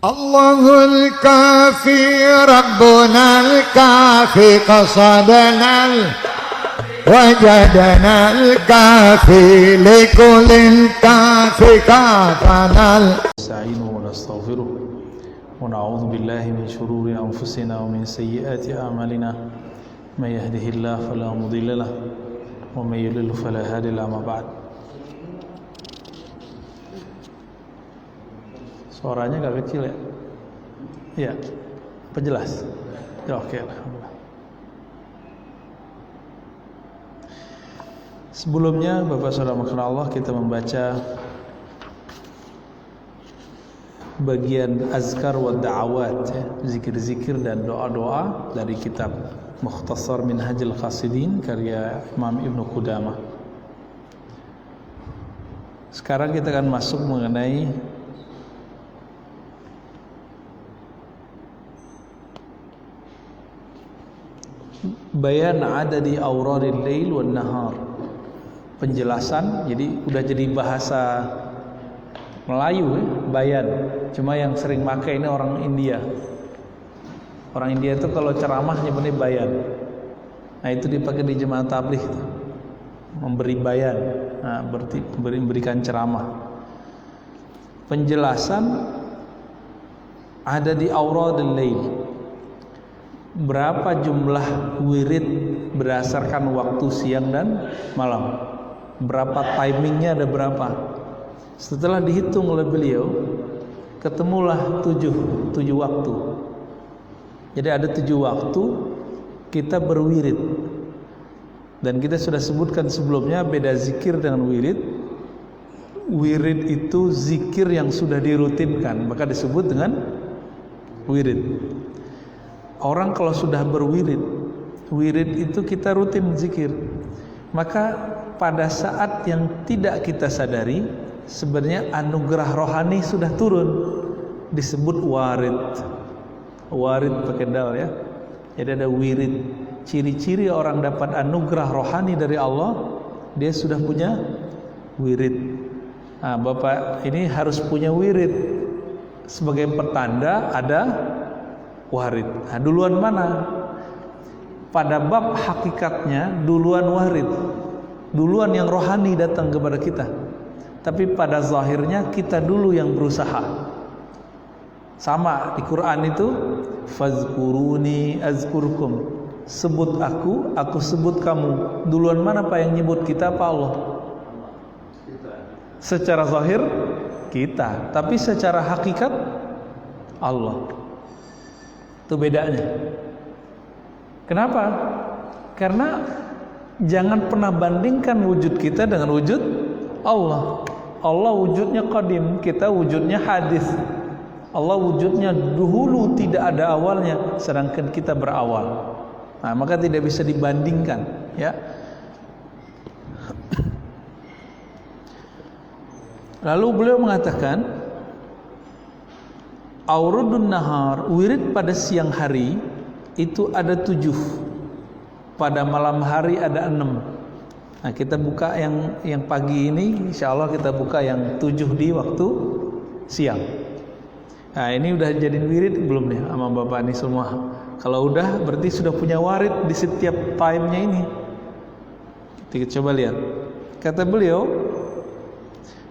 الله الكافي ربنا الكافي قصدنا وجدنا الكافي لكل كافي كافنا نستعينه ونستغفره ونعوذ بالله من شرور أنفسنا ومن سيئات أعمالنا من يهده الله فلا مضل له ومن يضلل فلا هادي له. أما بعد. Suaranya agak kecil ya? Iya, penjelas. Ya, oke, alhamdulillah. Sebelumnya, Bapak Saudara makhluk Allah, kita membaca bagian azkar wa da'awat, ya, zikir-zikir dan doa-doa dari kitab Mukhtasar Minhajul Qasidin karya Imam Ibnu Qudamah. Sekarang kita akan masuk mengenai bayan adadi auradil lail wan nahar. Penjelasan, jadi udah jadi bahasa Melayu ya, bayan. Cuma yang sering pakai ini orang India. Orang India itu kalau ceramah nyebutnya bayan. Nah, itu dipakai di jemaah tabligh, memberi bayan. Nah, berarti memberikan ceramah. Penjelasan ada di auradil lail. Berapa jumlah wirid berdasarkan waktu siang dan malam, berapa timingnya, ada berapa. Setelah dihitung oleh beliau, ketemulah tujuh waktu. Jadi ada 7 waktu kita berwirid. Dan kita sudah sebutkan sebelumnya beda zikir dengan wirid. Wirid itu zikir yang sudah dirutinkan, maka disebut dengan wirid. Orang kalau sudah berwirid, wirid itu kita rutin zikir. Maka pada saat yang tidak kita sadari, sebenarnya anugerah rohani sudah turun, disebut warid. Warid pakai dal ya. Jadi ada wirid. Ciri-ciri orang dapat anugerah rohani dari Allah, dia sudah punya wirid. Nah, Bapak ini harus punya wirid. Sebagai pertanda ada warid. Nah, duluan mana? Pada bab hakikatnya duluan warid. Duluan yang rohani datang kepada kita. Tapi pada zahirnya kita dulu yang berusaha. Sama di Quran itu, fazkuruni azkurkum. Sebut aku sebut kamu. Duluan mana Pak yang nyebut kita, apa Allah? Secara zahir kita, tapi secara hakikat Allah. Itu bedanya. Kenapa? Karena jangan pernah bandingkan wujud kita dengan wujud Allah. Allah wujudnya qadim, kita wujudnya hadis. Allah wujudnya dahulu, tidak ada awalnya, sedangkan kita berawal. Nah, maka tidak bisa dibandingkan, ya. Lalu beliau mengatakan, auradun nahar, wirid pada siang hari itu ada 7. Pada malam hari ada 6. Nah, kita buka yang pagi ini, insyaallah kita buka yang 7 di waktu siang. Nah, ini udah jadi wirid belum nih sama Bapak ini semua? Kalau udah berarti sudah punya warid di setiap time-nya ini. Kita coba lihat. Kata beliau,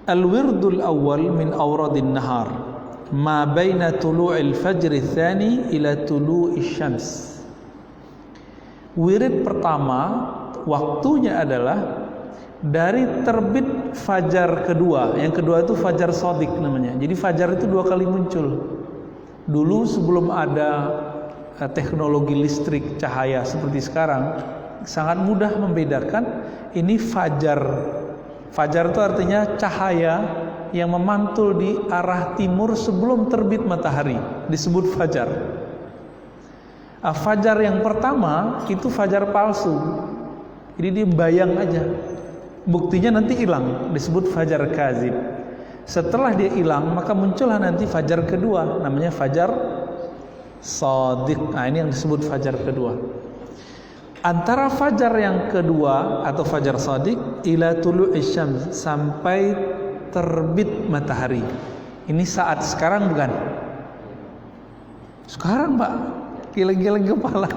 al-wirdul awal min auradin nahar ma baina tulu'il fajri tsani ila tulu'isy syams. Wirid pertama waktunya adalah dari terbit fajar kedua. Yang kedua itu fajar shadiq namanya. Jadi fajar itu 2 kali muncul. Dulu sebelum ada teknologi listrik cahaya seperti sekarang, sangat mudah membedakan ini fajar. Fajar itu artinya cahaya yang memantul di arah timur sebelum terbit matahari, disebut fajar. Fajar yang pertama itu fajar palsu. Jadi dia bayang aja. Buktinya nanti hilang, disebut fajar kazib. Setelah dia hilang, maka muncullah nanti fajar kedua, namanya fajar shadiq. Nah, ini yang disebut fajar kedua. Antara fajar yang kedua atau fajar shadiq ila tulu'isy syams, sampai terbit matahari. Ini saat sekarang bukan? Sekarang Pak, geleng-geleng kepala.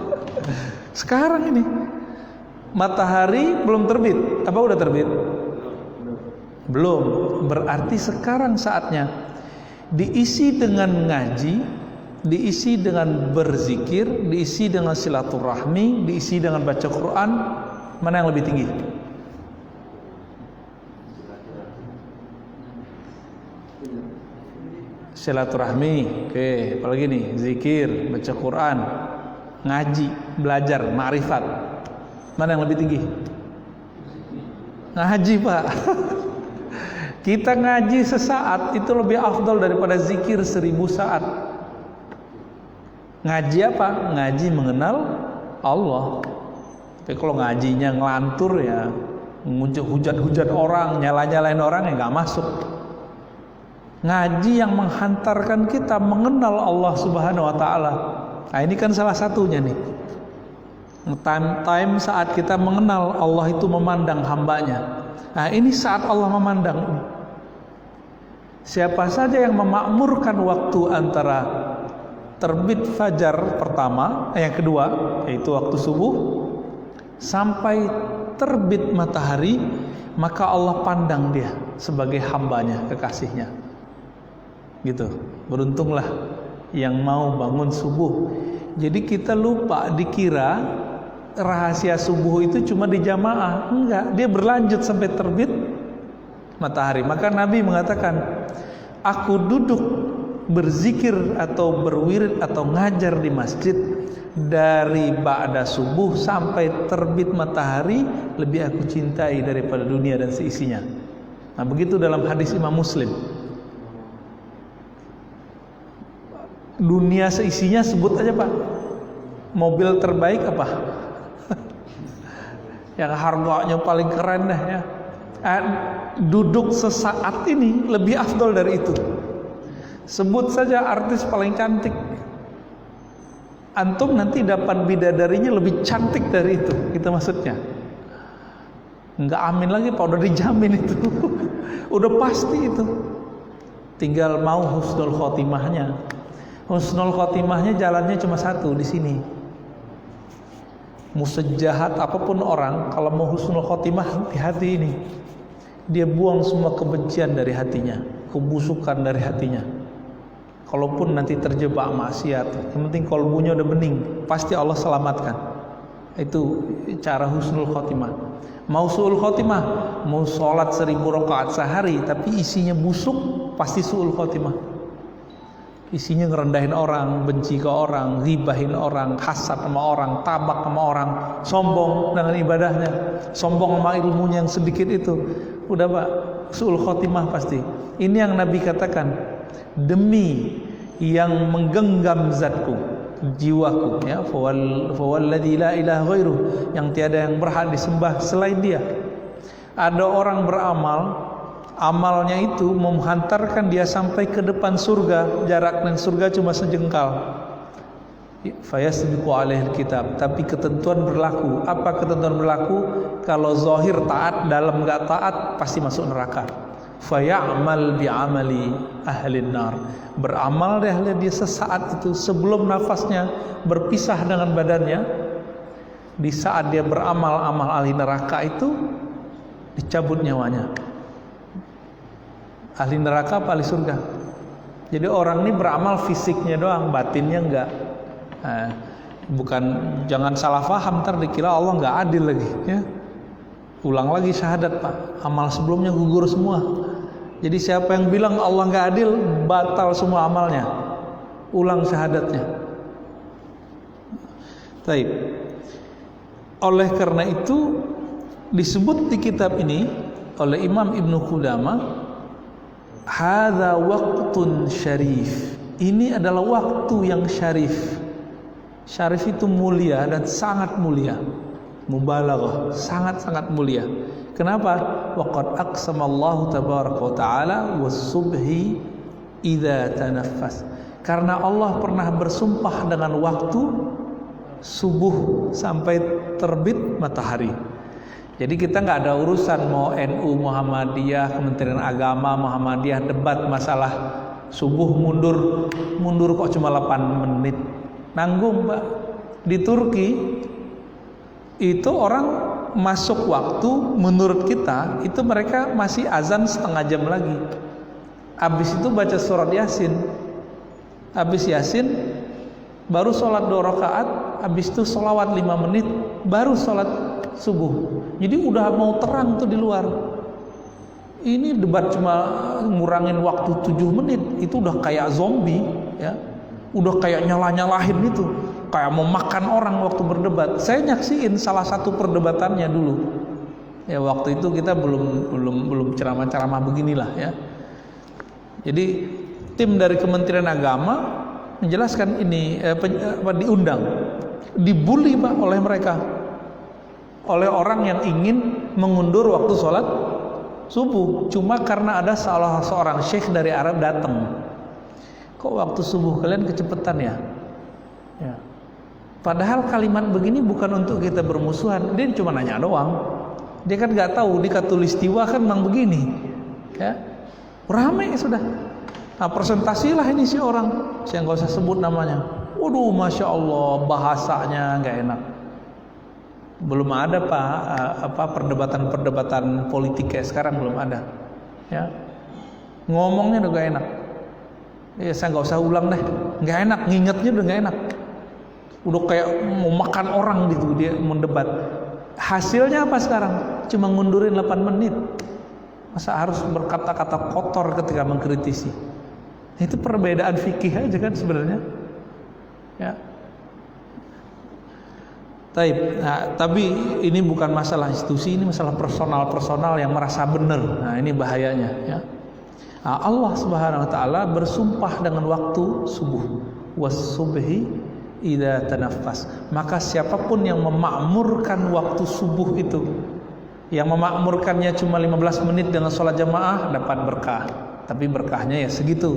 Sekarang ini matahari belum terbit. Apa udah terbit? Belum. Berarti sekarang saatnya diisi dengan ngaji, diisi dengan berzikir, diisi dengan silaturahmi, diisi dengan baca Quran. Mana yang lebih tinggi? Silaturahmi. Oke, apalagi nih? Zikir, baca Quran, ngaji, belajar, ma'rifat. Mana yang lebih tinggi? Ngaji Pak. Kita ngaji sesaat itu lebih afdal daripada zikir 1000 saat. Ngaji apa? Ngaji mengenal Allah. Tapi kalau ngajinya ngelantur ya, hujat-hujat orang, nyala-nyalain orang ya nggak masuk. Ngaji yang menghantarkan kita mengenal Allah Subhanahu Wa Taala. Nah ini kan salah satunya nih. Time saat kita mengenal Allah itu memandang hambanya. Nah ini saat Allah memandang. Siapa saja yang memakmurkan waktu antara terbit fajar pertama, yang kedua yaitu waktu subuh sampai terbit matahari, maka Allah pandang dia sebagai hambanya, kekasihnya. Gitu. Beruntunglah yang mau bangun subuh. Jadi kita lupa, dikira rahasia subuh itu cuma di jamaah. Enggak, dia berlanjut sampai terbit matahari. Maka Nabi mengatakan, aku duduk berzikir atau berwirid atau ngajar di masjid dari ba'da subuh sampai terbit matahari lebih aku cintai daripada dunia dan seisinya. Nah begitu dalam hadis Imam Muslim. Dunia seisinya sebut aja Pak. Mobil terbaik apa? Yang harganya paling keren dah ya. Duduk sesaat ini lebih afdol dari itu. Sebut saja artis paling cantik. Antum nanti dapat bidadarinya lebih cantik dari itu. Itu maksudnya. Enggak amin lagi Pak, udah dijamin itu. Udah pasti itu. Tinggal mau husnul khotimahnya. Husnul khotimahnya jalannya cuma satu di sini. Mau sejahat apapun orang, kalau mau husnul khotimah di hati ini, dia buang semua kebencian dari hatinya, kebusukan dari hatinya. Kalaupun nanti terjebak maksiat, yang penting kolbunya udah bening, pasti Allah selamatkan. Itu cara husnul khotimah. Mau su'ul khotimah, mau sholat 1000 rakaat sehari, tapi isinya busuk, pasti su'ul khotimah. Isinya ngerendahin orang, benci ke orang, ghibahin orang, hasad sama orang, tabak sama orang, sombong dengan ibadahnya, sombong sama ilmunya yang sedikit itu. Udah Pak, su'ul khotimah pasti. Ini yang Nabi katakan, demi yang menggenggam zatku, jiwaku, ya, fawalladzi la ilaha ghairuh, yang tiada yang berhak disembah selain dia. Ada orang beramal, amalnya itu menghantarkan dia sampai ke depan surga, jarak dengan surga cuma sejengkal. Fayasbiqu alaihil kitab, tapi ketentuan berlaku. Apa ketentuan berlaku? Kalau zahir taat, dalam enggak taat pasti masuk neraka. Faya'mal bi'amali ahlin nar, beramal dia sesaat itu sebelum nafasnya berpisah dengan badannya. Di saat dia beramal amal ahli neraka itu dicabut nyawanya. Ahli neraka apa ahli surga? Jadi orang ini beramal fisiknya doang, batinnya enggak. Bukan, jangan salah paham, ntar dikira Allah enggak adil lagi ya. Ulang lagi syahadat Pak, amal sebelumnya gugur semua. Jadi siapa yang bilang Allah enggak adil, batal semua amalnya. Ulang syahadatnya. Taib. Oleh karena itu disebut di kitab ini oleh Imam Ibnu Qudamah, hadza waqtun syarif. Ini adalah waktu yang syarif. Syarif itu mulia dan sangat mulia. Mubalaghah, sangat-sangat mulia. Kenapa? Waqad aqsamallahu tabaraka wa taala was-subhi idza tanaffas. Karena Allah pernah bersumpah dengan waktu subuh sampai terbit matahari. Jadi kita nggak ada urusan mau NU, Muhammadiyah, Kementerian Agama, Muhammadiyah debat masalah subuh mundur kok cuma 8 menit, nanggung Pak. Di Turki itu orang masuk waktu menurut kita itu mereka masih azan setengah jam lagi. Habis itu baca surat Yasin, habis Yasin baru sholat 2 rakaat, habis itu sholawat 5 menit, baru sholat subuh. Jadi udah mau terang tuh di luar. Ini debat cuma ngurangin waktu 7 menit, itu udah kayak zombie ya. Udah kayak nyalahin itu, kayak mau makan orang waktu berdebat. Saya nyaksiin salah satu perdebatannya dulu. Ya waktu itu kita belum ceramah-ceramah beginilah ya. Jadi tim dari Kementerian Agama menjelaskan ini diundang, dibully Pak oleh mereka, oleh orang yang ingin mengundur waktu sholat subuh, cuma karena ada salah seorang syekh dari Arab datang. Kok waktu subuh kalian kecepatan ya? Ya. Padahal kalimat begini bukan untuk kita bermusuhan, dia cuma nanya doang. Dia kan nggak tahu di Katulistiwa kan memang begini, ya. Ramai sudah. Nah, presentasilah ini si orang, saya nggak usah sebut namanya. Waduh, masya Allah, bahasanya nggak enak. Belum ada Pak, perdebatan politik kayak sekarang belum ada. Ya, ngomongnya udah nggak enak. Ya, saya nggak usah ulang deh, nggak enak, ngingetnya udah nggak enak. Udah kayak mau makan orang gitu dia mendebat. Hasilnya apa sekarang? Cuma ngundurin 8 menit. Masa harus berkata-kata kotor ketika mengkritisi? Itu perbedaan fikih aja kan sebenarnya. Ya. Tapi ini bukan masalah institusi, ini masalah personal yang merasa benar. Nah, ini bahayanya ya. Nah, Allah Subhanahu wa taala bersumpah dengan waktu subuh. Was-subhi idza tanaffas. Maka siapapun yang memakmurkan waktu subuh itu, yang memakmurkannya cuma 15 menit dengan sholat jamaah dapat berkah, tapi berkahnya ya segitu.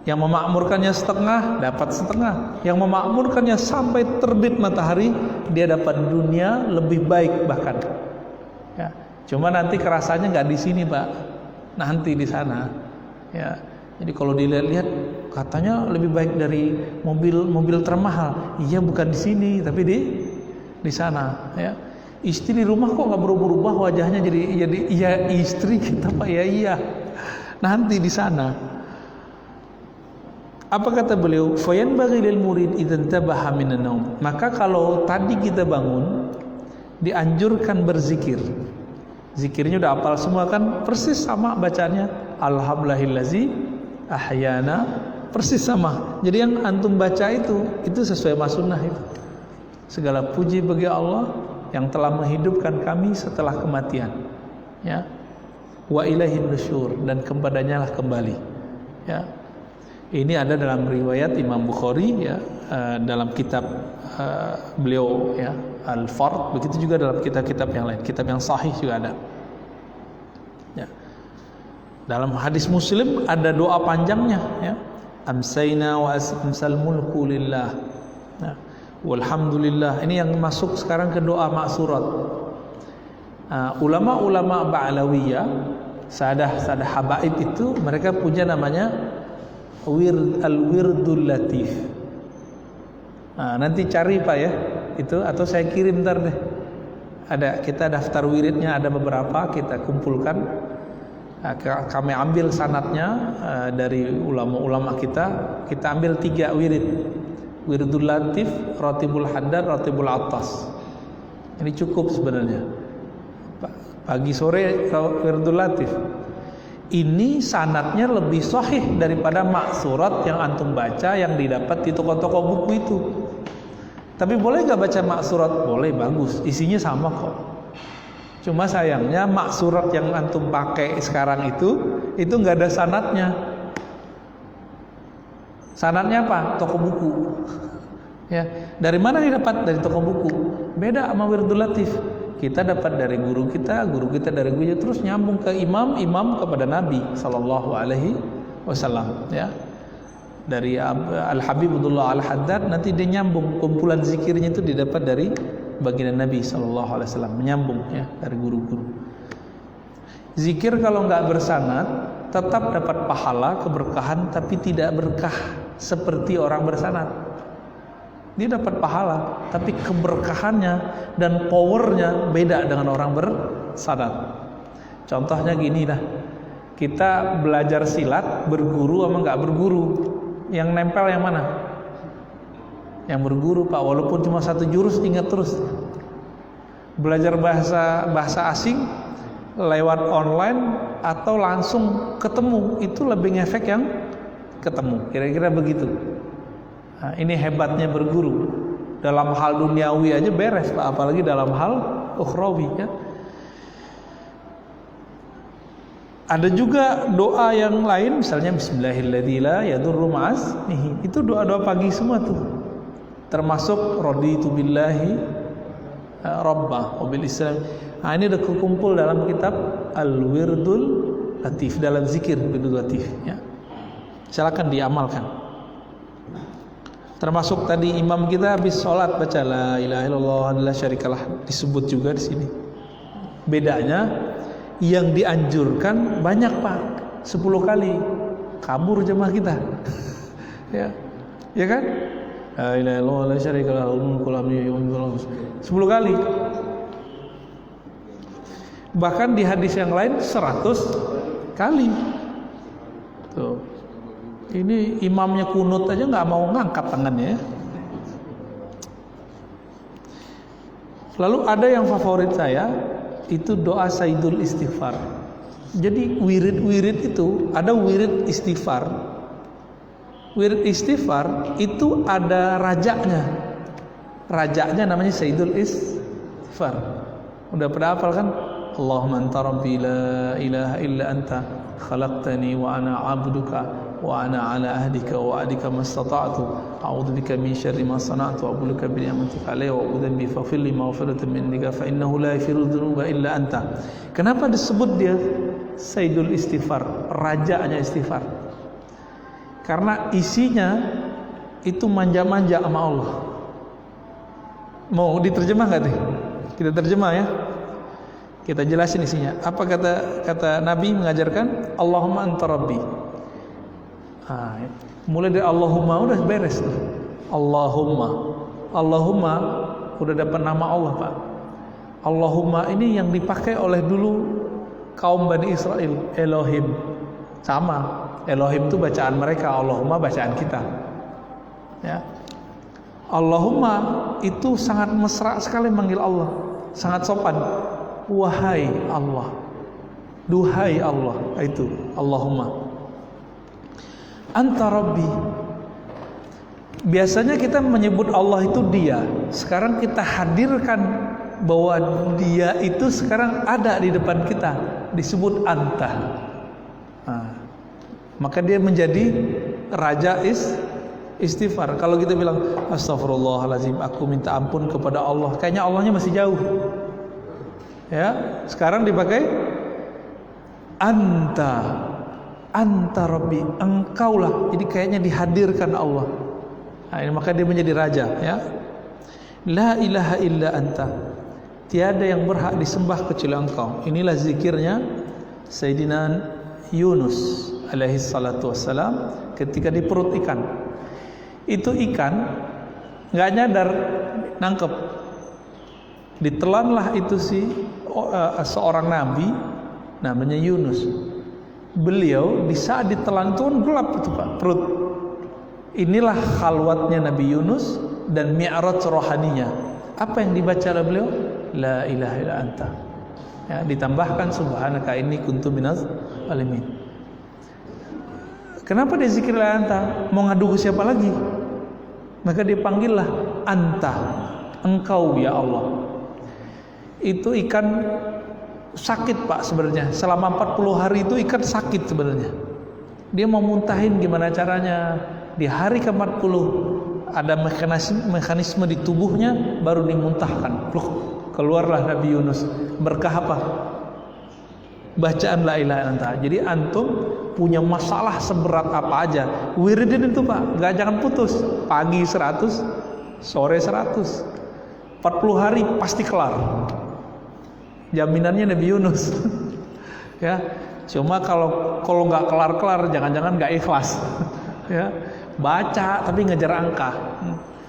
Yang memakmurkannya setengah dapat setengah, yang memakmurkannya sampai terbit matahari dia dapat dunia lebih baik bahkan. Ya, cuma nanti kerasanya nggak di sini Pak, nanti di sana. Ya, jadi kalau dilihat-lihat katanya lebih baik dari mobil termahal. Iya bukan di sini tapi di sana. Ya. Istri di rumah kok nggak berubah wajahnya jadi iya istri kita Pak ya iya. Nanti di sana. Apa kata beliau? Fayanbaghi lil murid idzan tabaha minan naum. Maka kalau tadi kita bangun dianjurkan berzikir. Zikirnya udah hafal semua kan? Persis sama bacanya alhamdulillahillazi ahyana, persis sama. Jadi yang antum baca itu sesuai sama sunnah itu. Segala puji bagi Allah yang telah menghidupkan kami setelah kematian, ya. Wa ilaihin nusyur, dan kepadanya lah kembali, ya. Ini ada dalam riwayat Imam Bukhari, ya, dalam kitab beliau, ya, Al-Fard. Begitu juga dalam kitab-kitab yang lain, kitab yang sahih juga ada. Ya. Dalam hadis Muslim ada doa panjangnya, ya. Amsayna wa amsal mulku lillah. Ya. Walhamdulillah. Ini yang masuk sekarang ke doa maksurat. Ulama-ulama Ba'lawiyah, sadah habaib itu mereka punya namanya al-wirdul latif. Nanti cari Pak ya itu, atau saya kirim ntar deh. Kita daftar wiridnya ada beberapa, kita kumpulkan. Kami ambil sanadnya dari ulama-ulama kita ambil 3 wirid. Wirdul latif, ratibul haddad, ratibul attas. Ini cukup sebenarnya. Pagi sore wirdul latif. Ini sanadnya lebih sahih daripada maksurat yang antum baca yang didapat di toko-toko buku itu. Tapi boleh gak baca maksurat? Boleh, bagus. Isinya sama kok. Cuma sayangnya maksurat yang antum pakai sekarang itu gak ada sanadnya. Sanadnya apa? Toko buku. Ya, dari mana didapat? Dari toko buku. Beda sama wirdul latif. Kita dapat dari guru kita dari guru, terus nyambung ke imam kepada Nabi sallallahu alaihi wasallam, ya. Dari Al-Habib Abdullah Al-Haddad nanti dia nyambung, kumpulan zikirnya itu didapat dari baginda Nabi sallallahu alaihi wasallam, menyambung, ya, dari guru-guru. Zikir kalau enggak bersanad tetap dapat pahala, keberkahan, tapi tidak berkah seperti orang bersanad. Dia dapat pahala, tapi keberkahannya dan powernya beda dengan orang bersanad. Contohnya gini lah, kita belajar silat berguru sama nggak berguru, yang nempel yang mana? Yang berguru Pak, walaupun cuma satu jurus ingat terus. Belajar bahasa asing lewat online atau langsung ketemu, itu lebih ngefek yang ketemu, kira-kira begitu. Nah, ini hebatnya berguru. Dalam hal duniawi aja beres Pak, apalagi dalam hal ukhrawi ya. Ada juga doa yang lain, misalnya Bismillahirrahmanirrahim. Itu doa-doa pagi semua tuh. Termasuk raditu billahi Rabbah wabil Islam. Nah, ini udah kumpul dalam kitab Al-Wirdul Latif, dalam zikir Wirdul Latif ya. Silakan diamalkan. Termasuk tadi imam kita habis sholat baca la ilaha illallah la syarikalah, disebut juga di sini. Bedanya yang dianjurkan banyak Pak, 10 kali. Kabur jemaah kita. Ya. Ya kan? La ilaha illallah la syarikalah lahul mulku wa lahul 10 kali. Bahkan di hadis yang lain 100 kali. Tuh. Ini imamnya kunut aja nggak mau ngangkat tangannya ya. Lalu ada yang favorit saya, itu doa Sayyidul Istighfar. Jadi wirid-wirid itu ada wirid istighfar. Wirid istighfar itu ada rajaknya. Rajaknya namanya Sayyidul Istighfar. Udah pada hafal kan? Allahumma anta rabbi la ilaha illa anta khalaqtani wa ana 'abduka wa ana 'ala ahdika wa wa'dika mastata'tu a'udzu bika min syarri ma sana'tu wa a'udzu bika bi ni'matika 'alayya wa a'udzu bi faghfir li maghfiratan min indika fa innahu la yaghfiru dzunuba illa anta. Kenapa disebut dia Sayyidul Istighfar, rajanya istighfar? Karena isinya itu manja-manja sama Allah. Mau diterjemah nggak nih? Kita terjemah ya. Kita jelasin isinya. Apa kata Nabi mengajarkan? Allahumma anta rabbi. Mulai dari Allahumma udah beres tuh. Allahumma udah dapat nama Allah Pak. Allahumma ini yang dipakai oleh dulu kaum Bani Israel. Elohim sama. Elohim itu bacaan mereka, Allahumma bacaan kita. Ya. Allahumma itu sangat mesra sekali manggil Allah, sangat sopan. Wahai Allah, duhai Allah, itu Allahumma. Anta Rabbi. Biasanya kita menyebut Allah itu dia. Sekarang kita hadirkan bahwa dia itu sekarang ada di depan kita, disebut anta. Maka dia menjadi raja istighfar. Kalau kita bilang astagfirullahaladzim, aku minta ampun kepada Allah, kayaknya Allahnya masih jauh. Ya, sekarang dipakai anta Rabbi, engkaulah. Jadi kayaknya dihadirkan Allah. Nah, ini maka dia menjadi raja. Ya, la ilaha illa anta, tiada yang berhak disembah kecuali engkau. Inilah zikirnya Sayyidina Yunus alaihi salatu wassalam ketika di perut ikan. Itu ikan nggak nyadar nangkep, ditelanlah itu seorang nabi namanya Yunus. Beliau di saat ditelan itu gelap itu Pak perut. Inilah khalwatnya Nabi Yunus dan mi'raj rohaninya. Apa yang dibaca oleh beliau? La ilaha illa anta. Ya, ditambahkan subhanaka inni kuntu minaz zalimin. Kenapa dia zikir la anta? Mau ngadu ke siapa lagi? Maka dia panggillah anta, engkau ya Allah. Itu ikan sakit Pak sebenarnya. Selama 40 hari itu ikan sakit sebenarnya. Dia mau muntahin gimana caranya. Di hari ke-40 ada mekanisme di tubuhnya baru dimuntahkan. Keluarlah Nabi Yunus. Berkah apa? Bacaan la ilaha illallah. Jadi antum punya masalah seberat apa aja, wiridin itu Pak, jangan putus. Pagi 100, sore 100, 40 hari pasti kelar. Jaminannya Nabi Yunus. Ya, Cuma kalau nggak kelar-kelar, jangan-jangan nggak ikhlas. Ya, baca tapi ngejar angka.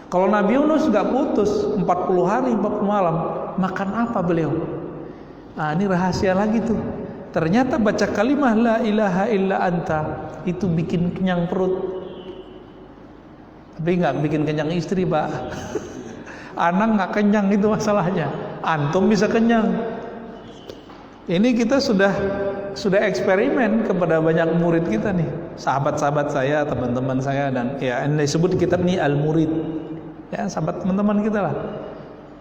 Kalau Nabi Yunus nggak putus 40 hari 40 malam, makan apa beliau? Nah, ini rahasia lagi tuh. Ternyata baca kalimah la ilaha illa anta itu bikin kenyang perut, tapi nggak bikin kenyang istri, Pak. Anak nggak kenyang, itu masalahnya. Antum bisa kenyang. Ini kita sudah eksperimen kepada banyak murid kita nih, sahabat-sahabat saya, teman-teman saya, dan ya ini disebut di kitab ini al-murid, ya sahabat teman-teman kita lah.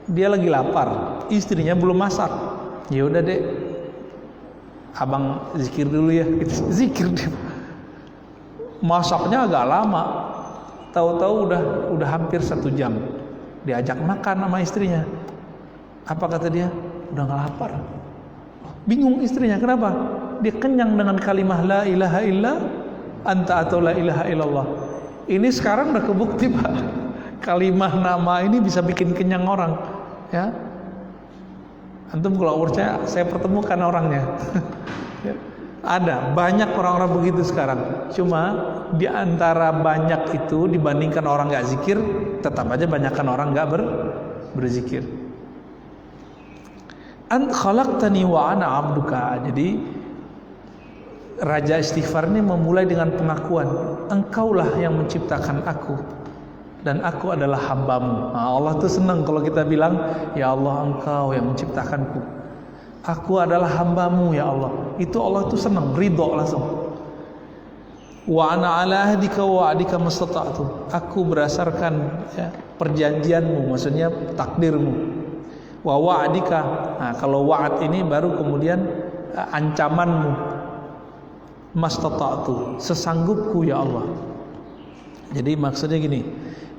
Dia lagi lapar, istrinya belum masak. Ya udah dek, abang zikir dulu ya. Zikir dia. Masaknya agak lama, tahu-tahu udah hampir 1 jam. Diajak makan sama istrinya. Apa kata dia? Udah nggak lapar. Bingung istrinya, kenapa? Dia kenyang dengan kalimah la ilaha illa anta atau la ilaha illallah. Ini sekarang udah kebukti, Pak. Kalimah nama ini bisa bikin kenyang orang, ya. Antum kalau percaya, saya pertemukan orangnya. Ya. Ada banyak orang-orang begitu sekarang. Cuma di antara banyak itu dibandingkan orang nggak zikir, tetap aja banyakkan orang nggak berzikir. Ant khalaqtani wa ana 'abduka. Jadi raja istighfar ini memulai dengan pengakuan, engkaulah yang menciptakan aku dan aku adalah hambamu. Nah, Allah tuh senang kalau kita bilang, ya Allah engkau yang menciptakanku, aku adalah hambamu ya Allah. Itu Allah tuh senang, ridho langsung. Wa ana ala ahdika wa wa'dika mastata'tu. Aku berdasarkan ya, perjanjianmu, maksudnya takdirmu. Wa wa'dika. Nah, kalau wa'ad ini baru kemudian ancamanmu. Mastata'tu, sesanggupku ya Allah. Jadi maksudnya gini,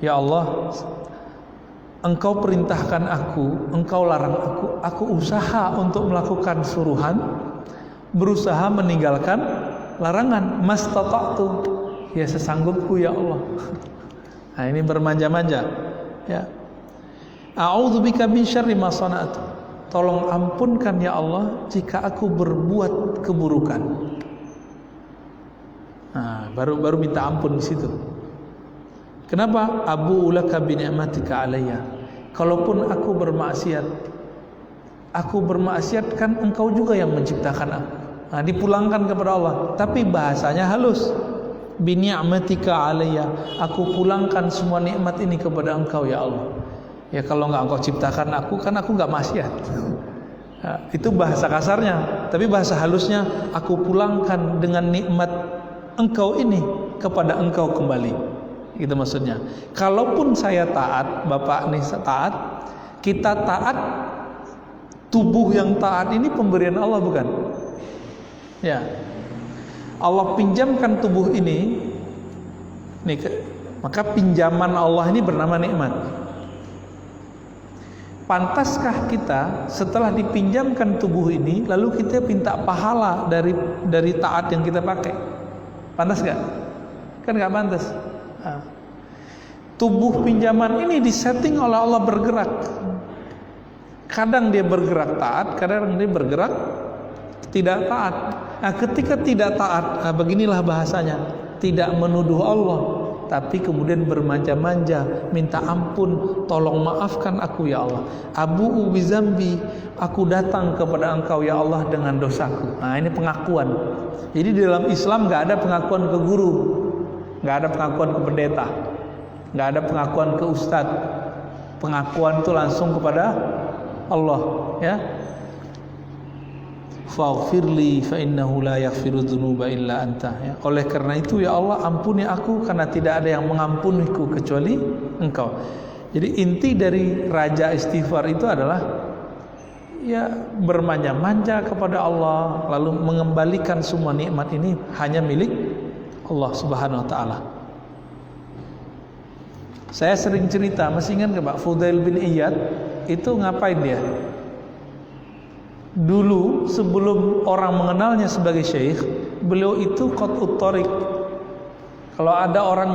ya Allah, engkau perintahkan aku, engkau larang aku usaha untuk melakukan suruhan, berusaha meninggalkan larangan. Mastata'tu, ya sesanggupku ya Allah. Nah, ini bermanja-manja, ya. A'udzubika min syarri ma sana'tu. Tolong ampunkan ya Allah jika aku berbuat keburukan. Nah, baru minta ampun di situ. Kenapa? Abu ulaka bi ni'matika alayya. Kalaupun aku bermaksiat kan engkau juga yang menciptakan aku. Nah, dipulangkan kepada Allah, tapi bahasanya halus. Bi ni'matika alayya. Aku pulangkan semua nikmat ini kepada engkau ya Allah. Ya kalau enggak engkau ciptakan aku, kan aku enggak maksiat. Nah, itu bahasa kasarnya, tapi bahasa halusnya, aku pulangkan dengan nikmat engkau ini kepada engkau kembali. Itu maksudnya. Kalaupun saya taat, Bapak nih taat, kita taat, tubuh yang taat ini pemberian Allah bukan? Ya. Allah pinjamkan tubuh ini, nih, maka pinjaman Allah ini bernama nikmat. Pantaskah kita setelah dipinjamkan tubuh ini lalu kita minta pahala dari taat yang kita pakai? Pantas gak? Kan gak pantas. Nah, tubuh pinjaman ini disetting oleh Allah bergerak. Kadang dia bergerak taat, kadang dia bergerak tidak taat. Nah, ketika tidak taat, nah beginilah bahasanya, tidak menuduh Allah, tapi kemudian bermanja-manja, minta ampun, tolong maafkan aku ya Allah. Abu'u bizambi, aku datang kepada engkau ya Allah dengan dosaku. Nah, ini pengakuan. Jadi di dalam Islam nggak ada pengakuan ke guru, nggak ada pengakuan ke pendeta, nggak ada pengakuan ke ustadz. Pengakuan itu langsung kepada Allah, ya. Faghfirli fa innahu la yaghfiru dzunuba illa anta, ya. Oleh karena itu ya Allah, ampuni aku karena tidak ada yang mengampuniku kecuali engkau. Jadi inti dari raja istighfar itu adalah ya bermanja-manja kepada Allah, lalu mengembalikan semua nikmat ini hanya milik Allah Subhanahu wa taala. Saya sering cerita, masih ingat ke Pak Fudail bin Iyad itu ngapain dia? Dulu sebelum orang mengenalnya sebagai syekh, beliau itu qat'ut thariq. Kalau ada orang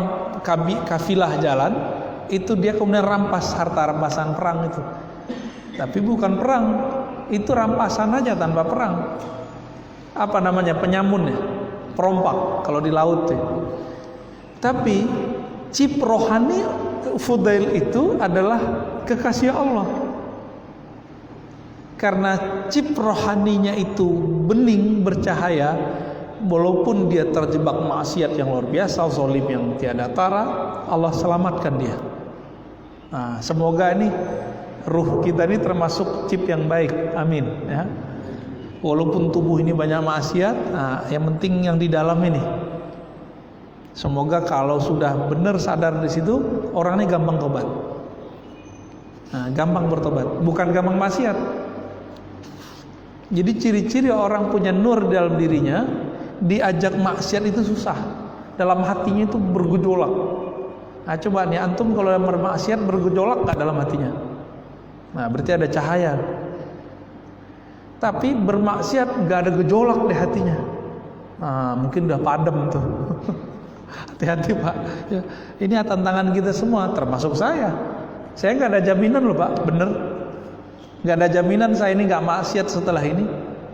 kafilah jalan, itu dia kemudian rampas harta rampasan perang itu. Tapi bukan perang, itu rampasan aja tanpa perang. apa namanya, penyamun ya, perompak kalau di laut ya. Tapi chip rohani Fudail itu adalah kekasih Allah. Karena chip rohaninya itu bening, bercahaya, walaupun dia terjebak maksiat yang luar biasa, zalim yang tiada tara, Allah selamatkan dia. Nah, semoga ini ruh kita ini termasuk chip yang baik, amin ya. Walaupun tubuh ini banyak maksiat, nah, yang penting yang di dalam ini. Semoga kalau sudah benar sadar di situ, orangnya gampang tobat. Nah, gampang bertobat, bukan gampang maksiat. Jadi ciri-ciri orang punya nur di dalam dirinya, diajak maksiat itu susah. Dalam hatinya itu bergejolak. Nah, coba nih antum kalau bermaksiat bergejolak nggak dalam hatinya? Nah, berarti ada cahaya. Tapi bermaksiat nggak ada gejolak di hatinya. Nah, mungkin udah padam tuh. Hati-hati Pak. Ya, ini tantangan kita semua, termasuk saya. Saya nggak ada jaminan loh Pak, bener. Nggak ada jaminan saya ini nggak maksiat setelah ini.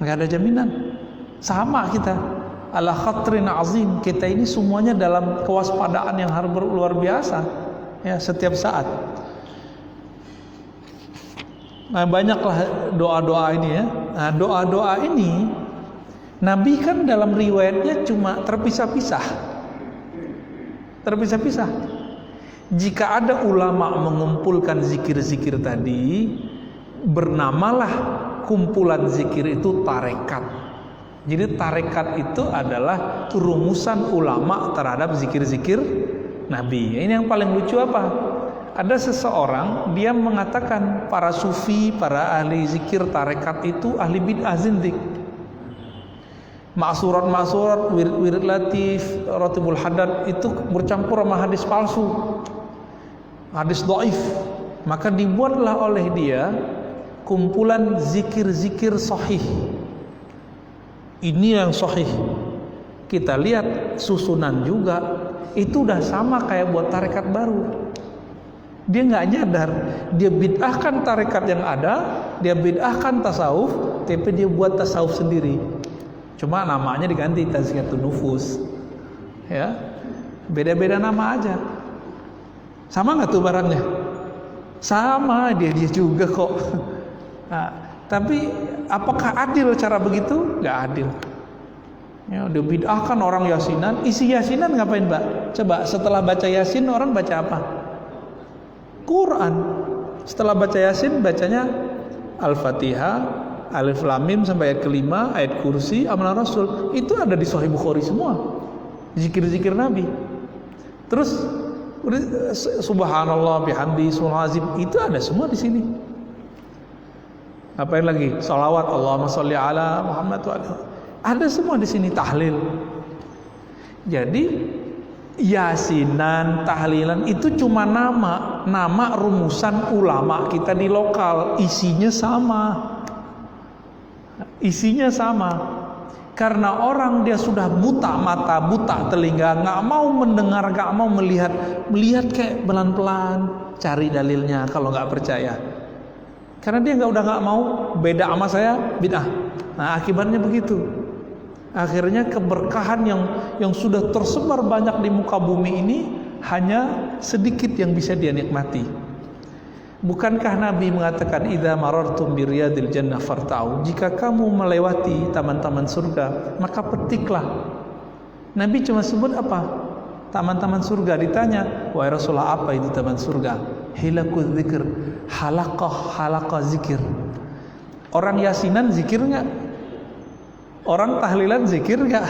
Nggak ada jaminan. Sama kita. Ala khatrin azim. Kita ini semuanya dalam kewaspadaan yang harus luar biasa. Ya, setiap saat. Nah, banyaklah doa-doa ini ya. Nah, doa-doa ini Nabi kan dalam riwayatnya cuma terpisah-pisah. Terpisah-pisah. Jika ada ulama mengumpulkan zikir-zikir tadi, bernamalah kumpulan zikir itu tarekat. Jadi tarekat itu adalah rumusan ulama terhadap zikir-zikir Nabi. Ini yang paling lucu apa? Ada seseorang dia mengatakan para sufi, para ahli zikir tarekat itu ahli bid'ah zindik. Ma'surat, wirid latif, ratibul hadad itu bercampur sama hadis palsu, hadis dhaif. Maka dibuatlah oleh dia kumpulan zikir-zikir sahih. Ini yang sahih. Kita lihat susunan juga, itu udah sama kayak buat tarekat baru. Dia nggak nyadar, dia bid'ahkan tarekat yang ada, dia bid'ahkan tasawuf, tapi dia buat tasawuf sendiri. Cuma namanya diganti tazkiyatun nufus, ya, beda-beda nama aja. Sama nggak tuh barangnya? Sama, dia juga kok. Nah, tapi apakah adil cara begitu? Nggak adil. Ya, dia bid'ahkan orang yasinan, isi yasinan ngapain Mbak? Coba setelah baca yasin orang baca apa? Quran. Setelah baca yasin bacanya Al-Fatihah, Alif Lam Mim sampai ayat kelima, ayat kursi, amalan Rasul. Itu ada di Sahih Bukhari semua. Zikir-zikir Nabi. Terus subhanallah bihamdi subhanallah itu ada semua di sini. Apain lagi? Salawat Allahumma sholli ala Muhammad wa ala. Ada semua di sini, tahlil. Jadi yasinan, tahlilan itu cuma nama rumusan ulama kita di lokal, isinya sama. Karena orang dia sudah buta mata, buta telinga, nggak mau mendengar, nggak mau melihat kayak pelan-pelan cari dalilnya kalau nggak percaya. Karena dia udah nggak mau, beda sama saya bid'ah. Nah, akibatnya begitu. Akhirnya keberkahan yang sudah tersebar banyak di muka bumi ini hanya sedikit yang bisa dia nikmati. Bukankah Nabi mengatakan idza marartum bi riyadil jannah farta'u, jika kamu melewati taman-taman surga maka petiklah. Nabi cuma sebut apa? Taman-taman surga. Ditanya, wahai Rasulullah, apa itu taman surga? Hilaquz zikr, halaqah zikir. Orang yasinan zikir enggak? Orang tahlilan zikir enggak?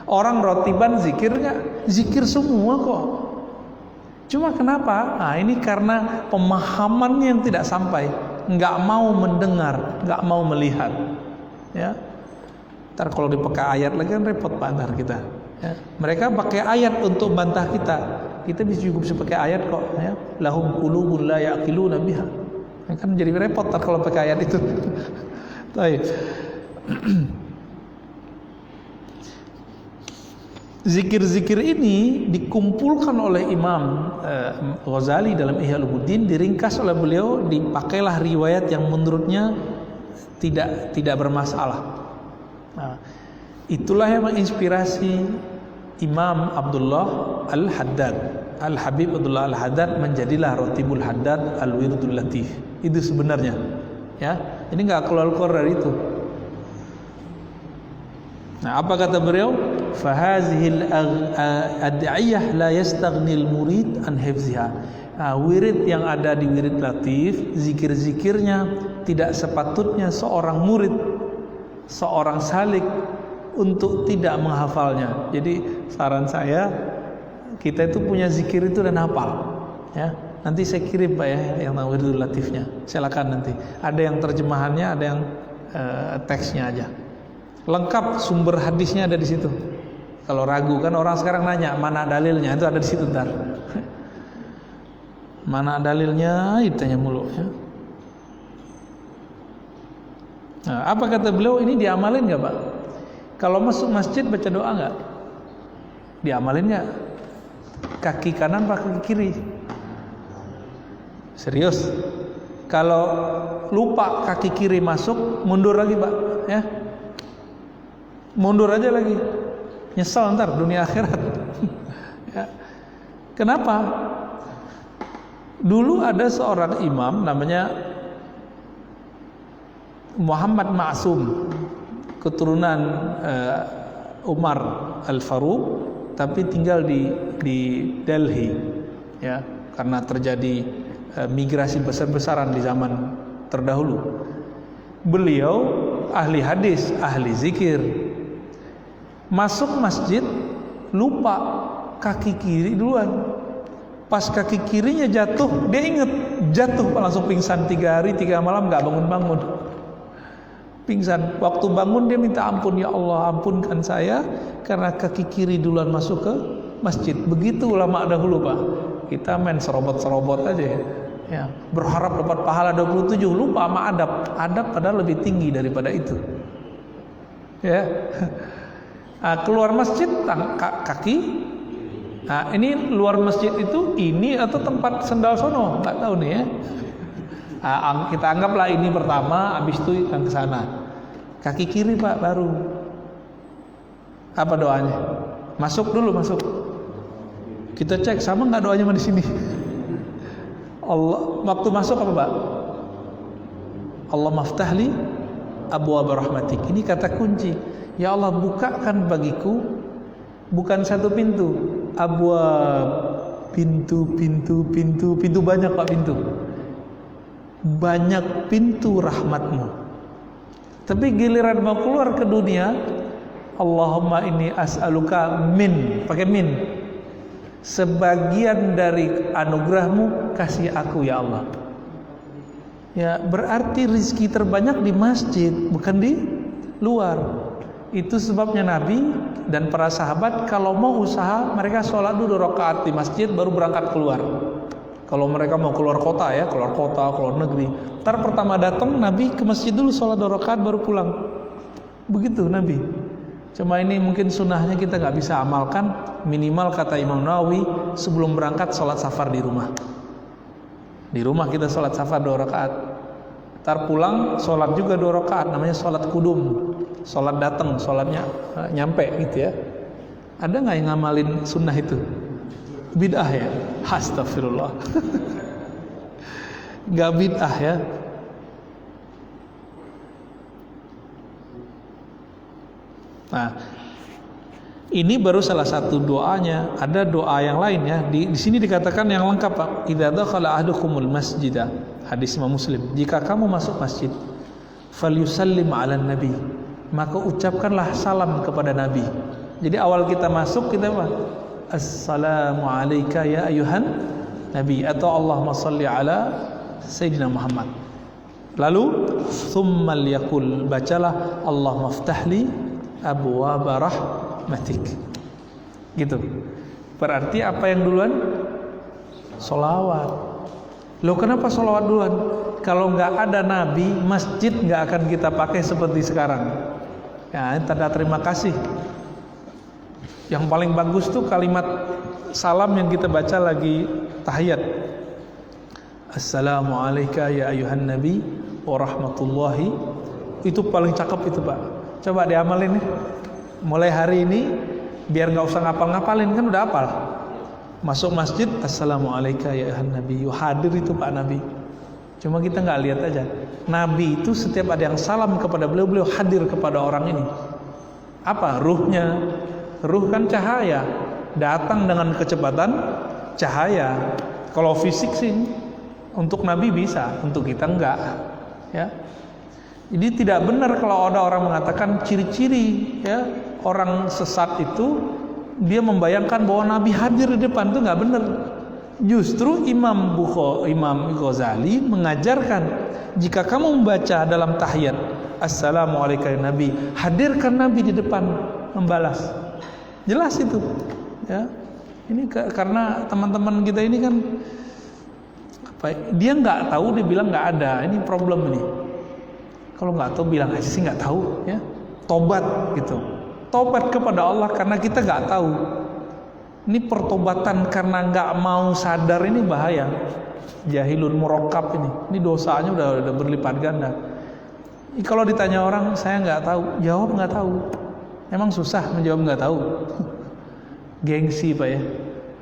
Orang rotiban zikir enggak? Zikir semua kok. Cuma kenapa? Nah, ini karena pemahamannya yang tidak sampai, nggak mau mendengar, nggak mau melihat. Ya, ntar kalau dipakai ayat lagi kan repot banget kita. Ya. Mereka pakai ayat untuk bantah kita. Kita juga bisa pakai ayat kok. Ya. Lahum qulubun la ya'qiluna biha. Kan jadi repot ntar kalau pakai ayat itu. Baik. Zikir-zikir ini dikumpulkan oleh Imam Ghazali dalam Ihya Ulumuddin, diringkas oleh beliau, dipakailah riwayat yang menurutnya tidak bermasalah. Nah, Itulah yang menginspirasi Imam Abdullah Al-Haddad, Al-Habib Abdullah Al-Haddad, menjadilah Rotibul Haddad Al-Wirdul Latif. Itu sebenarnya, ya. Ini nggak keluar dari itu. Nah, apa kata beliau? Fahazihil ad'iyah la yastaghnil murid an hifziha. Nah, wirid yang ada di wirid latif, zikir-zikirnya tidak sepatutnya seorang murid, seorang salik untuk tidak menghafalnya. Jadi saran saya, kita itu punya zikir itu dan hafal, ya. Nanti saya kirim Pak ya yang wiridul latifnya. Silakan nanti. Ada yang terjemahannya, ada yang teksnya aja. Lengkap, sumber hadisnya ada di situ. Kalau ragu kan orang sekarang nanya mana dalilnya, itu ada di situ ntar. Mana dalilnya, ditanya mulu ya. Nah, apa kata beliau, ini diamalin nggak Pak? Kalau masuk masjid baca doa nggak? Diamalin nggak? Kaki kanan apa kaki kiri? Serius? Kalau lupa kaki kiri masuk, mundur lagi Pak ya. Mundur aja lagi, nyesal ntar dunia akhirat. Ya. Kenapa? Dulu ada seorang imam namanya Muhammad Ma'sum, keturunan Umar Al-Faruq, tapi tinggal di Delhi, ya, karena terjadi migrasi besar-besaran di zaman terdahulu. Beliau ahli hadis, ahli zikir. Masuk masjid lupa kaki kiri duluan. Pas kaki kirinya jatuh, dia inget jatuh, langsung pingsan 3 hari 3 malam nggak bangun-bangun. Pingsan. Waktu bangun dia minta ampun, ya Allah ampunkan saya karena kaki kiri duluan masuk ke masjid. Begitu ulama dahulu Pak. Kita main serobot-serobot aja ya. Ya, berharap dapat pahala 27, lupa sama adab. Adab padahal lebih tinggi daripada itu. Ya. Nah, keluar masjid kaki. Nah, ini luar masjid itu ini atau tempat sendal sono, nggak tahu nih ya. Nah, kita anggaplah ini pertama, habis itu yang ke sana. Kaki kiri Pak baru. Apa doanya? Masuk dulu, masuk. Kita cek sama nggak doanya di sini. Allah, waktu masuk apa Pak? Allah maftahli abwaab rahmatik. Ini kata kunci. Ya Allah, bukakan bagiku bukan satu pintu, abwaab, pintu banyak Pak, pintu. Banyak pintu rahmatmu. Tapi giliran mau keluar ke dunia, Allahumma inni as'aluka min, pakai min. Sebagian dari anugerahmu kasih aku ya Allah. Ya, berarti rezeki terbanyak di masjid, bukan di luar. Itu sebabnya Nabi dan para sahabat kalau mau usaha, mereka sholat dulu 2 rakaat di masjid baru berangkat keluar. Kalau mereka mau keluar kota ya, keluar kota, keluar negeri, ntar pertama datang Nabi ke masjid dulu sholat 2 rakaat baru pulang. Begitu Nabi. Cuma ini mungkin sunnahnya kita nggak bisa amalkan. Minimal kata Imam Nawawi, sebelum berangkat sholat safar di rumah. Di rumah kita sholat safar 2 rakaat. Ntar pulang sholat juga 2 rakaat, namanya sholat kudum. Sholat datang, sholatnya nyampe gitu ya. Ada nggak yang ngamalin sunnah itu? Bid'ah ya? Astagfirullah. Nggak bid'ah ya. Nah, ini baru salah satu doanya. Ada doa yang lain ya. Di sini dikatakan yang lengkap Pak. Idza dakhala ahadukumul masjidah. Hadis Imam Muslim. Jika kamu masuk masjid, falyusallim 'alan nabi. Maka ucapkanlah salam kepada Nabi. Jadi awal kita masuk kita apa? Assalamu alayka ya ayuhan nabi, atau Allahumma salli ala sayyidina Muhammad. Lalu thummal yakul, bacalah Allahumma ftahli abwaab rahmatik. Gitu. Berarti apa yang duluan? Sholawat. Loh kenapa sholawat duluan? Kalau nggak ada Nabi, masjid nggak akan kita pakai seperti sekarang. Ya, tanda terima kasih. Yang paling bagus tuh kalimat salam yang kita baca lagi tahiyat. Assalamualaikum ya ayuhan nabi wa rahmatullahi. Itu paling cakep itu Pak. Coba diamalin nih. mulai hari ini biar nggak usah ngapal-ngapalin, kan udah hafal. Masuk masjid, assalamualaikum ya ayuhan nabi, hadir itu Pak Nabi. Cuma kita nggak lihat aja. Nabi itu setiap ada yang salam kepada beliau hadir kepada orang ini. Apa ruhnya? Ruh kan cahaya, datang dengan kecepatan cahaya. Kalau fisik sih untuk Nabi bisa, untuk kita enggak, ya. Jadi tidak benar kalau ada orang mengatakan ciri-ciri ya orang sesat itu dia membayangkan bahwa Nabi hadir di depan, itu nggak benar. Justru Imam Ghazali mengajarkan jika kamu membaca dalam tahiyat assalamualaikum Nabi, hadirkan Nabi di depan membalas. Jelas itu, ya. Ini karena teman-teman kita ini kan dia nggak tahu, dia bilang nggak ada. Ini problem ini. Kalau nggak tahu bilang aja sih nggak tahu, ya. Tobat gitu. Tobat kepada Allah karena kita nggak tahu. Ini pertobatan karena nggak mau sadar, ini bahaya. Jahilun murakkab ini. Ini dosanya udah berlipat ganda. Ini kalau ditanya orang, saya nggak tahu, jawab nggak tahu. Emang susah menjawab nggak tahu. Gengsi Pak ya.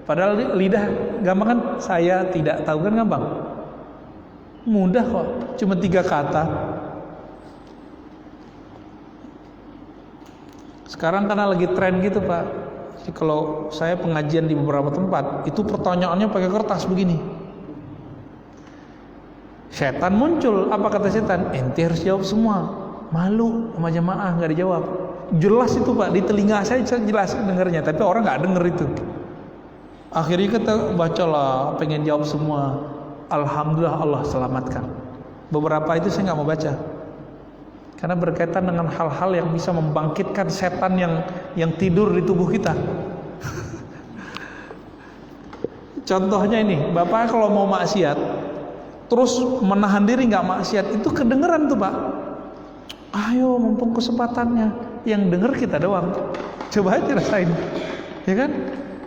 Padahal lidah gampang kan, saya tidak tahu kan gampang. Mudah kok, cuma 3 kata. Sekarang karena lagi tren gitu Pak. Jadi kalau saya pengajian di beberapa tempat, itu pertanyaannya pakai kertas begini. Setan muncul, apa kata setan? Ente harus jawab semua. Malu sama jamaah nggak dijawab. Jelas itu Pak, di telinga saya jelas dengarnya, tapi orang nggak denger itu. Akhirnya kita bacalah, pengen jawab semua. Alhamdulillah Allah selamatkan. Beberapa itu saya nggak mau baca, karena berkaitan dengan hal-hal yang bisa membangkitkan setan yang tidur di tubuh kita. Contohnya ini, Bapak kalau mau maksiat, terus menahan diri nggak maksiat, itu kedengeran tuh Pak. Ayo mumpung kesempatannya. Yang denger kita doang. Coba aja rasain, ya kan?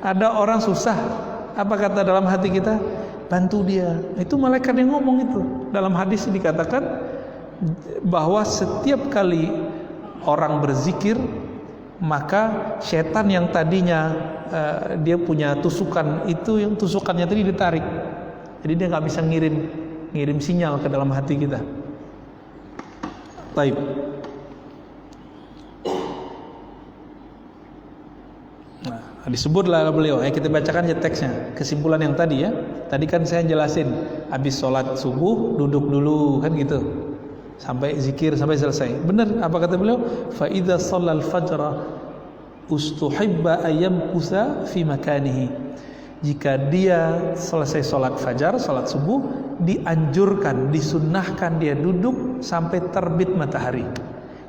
Ada orang susah, apa kata dalam hati kita? Bantu dia. Itu malaikat yang ngomong itu. Dalam hadis dikatakan bahwa setiap kali orang berzikir, maka setan yang tadinya dia punya tusukan, itu yang tusukannya tadi ditarik. Jadi dia nggak bisa ngirim sinyal ke dalam hati kita. Baik. Nah, disebutlah beliau. Kita bacakan aja teksnya. Kesimpulan yang tadi ya. Tadi kan saya jelasin, habis sholat subuh duduk dulu kan gitu, sampai zikir sampai selesai. Benar apa kata beliau? Fa idza shallal fajra ustuhibba ayyam kusa fi makanihi. Jika dia selesai sholat fajar, sholat subuh, dianjurkan, disunnahkan dia duduk sampai terbit matahari.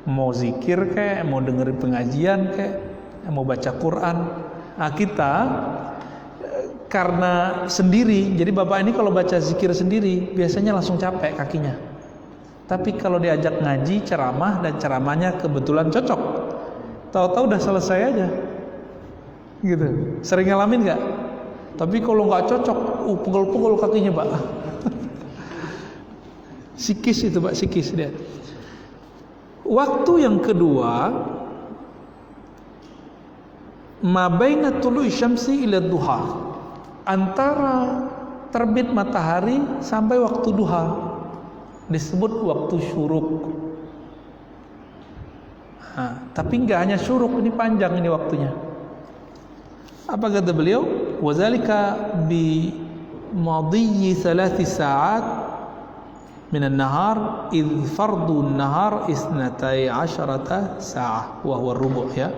Mau zikir kayak, mau dengerin pengajian kayak, mau baca Quran. Nah kita karena sendiri, jadi Bapak ini kalau baca zikir sendiri biasanya langsung capek kakinya. Tapi kalau diajak ngaji, ceramah, dan ceramahnya kebetulan cocok, tahu-tahu udah selesai aja gitu. Sering ngalamin nggak? Tapi kalau nggak cocok, pukul-pukul kakinya Pak. Sikis itu Pak, sikis dia. Waktu yang kedua, ma baina tulu'i syamsi ila duha, antara terbit matahari sampai waktu duha, disebut waktu syuruk. Nah, tapi nggak hanya syuruk, ini panjang ini waktunya. Apa kata beliau? Wazalika bi madiyyi 3 sa'at min an-nahar idh fardu an-nahar 12 sa'ah wa huwa rubu' ya.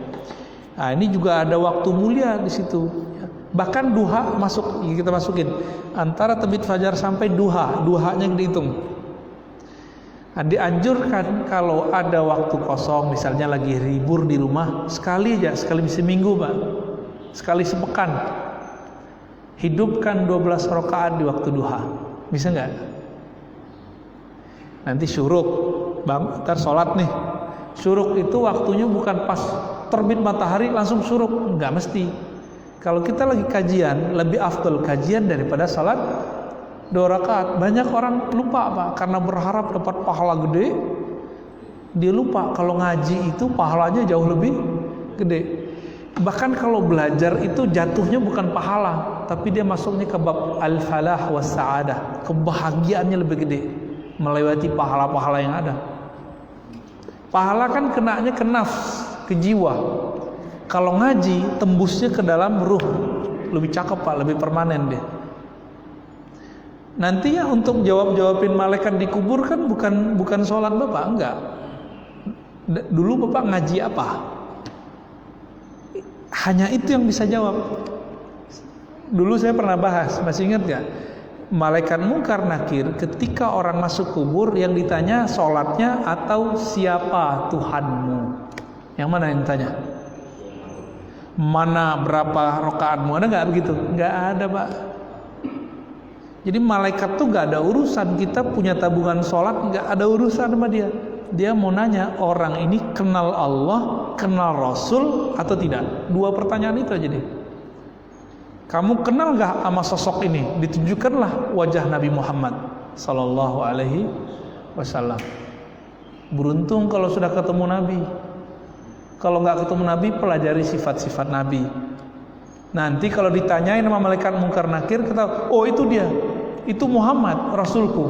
Nah, ini juga ada waktu mulia di situ ya. Bahkan duha masuk, kita masukin antara terbit fajar sampai duhanya dihitung. Nah, dianjurkan kalau ada waktu kosong, misalnya lagi libur di rumah, sekali seminggu Pak, sekali sepekan, hidupkan 12 rakaat di waktu duha. Bisa nggak? Nanti syuruk, bang, ntar sholat nih. Syuruk itu waktunya bukan pas terbit matahari langsung syuruk, nggak mesti. Kalau kita lagi kajian, lebih afdal kajian daripada sholat 2 rakaat. Banyak orang lupa Pak, karena berharap dapat pahala gede, dia lupa kalau ngaji itu pahalanya jauh lebih gede. Bahkan kalau belajar itu jatuhnya bukan pahala, tapi dia masuknya ke bab al-falah was sa'adah, kebahagiaannya lebih gede melewati pahala-pahala yang ada. Pahala kan kenanya ke nafs, ke jiwa. Kalau ngaji tembusnya ke dalam ruh, lebih cakep Pak, lebih permanen dia. Nantinya untuk jawabin malaikat di kubur kan bukan sholat Bapak, enggak. Dulu Bapak ngaji apa? Hanya itu yang bisa jawab. Dulu saya pernah bahas, masih ingat gak? Malaikat Munkar Nakir ketika orang masuk kubur yang ditanya sholatnya atau siapa Tuhanmu. Yang mana yang ditanya? Mana berapa rakaatmu? Ada gak begitu? Gak ada Pak. Jadi malaikat tuh gak ada urusan. Kita punya tabungan sholat gak ada urusan sama dia. Dia mau nanya orang ini kenal Allah, kenal Rasul atau tidak. Dua pertanyaan itu aja deh. Kamu kenal gak sama sosok ini? Ditunjukkanlah wajah Nabi Muhammad Sallallahu Alaihi Wasallam. Beruntung kalau sudah ketemu Nabi. Kalau gak ketemu Nabi, pelajari sifat-sifat Nabi. Nanti kalau ditanyain sama malaikat Munkar Nakir, kita, oh itu dia, itu Muhammad Rasulku.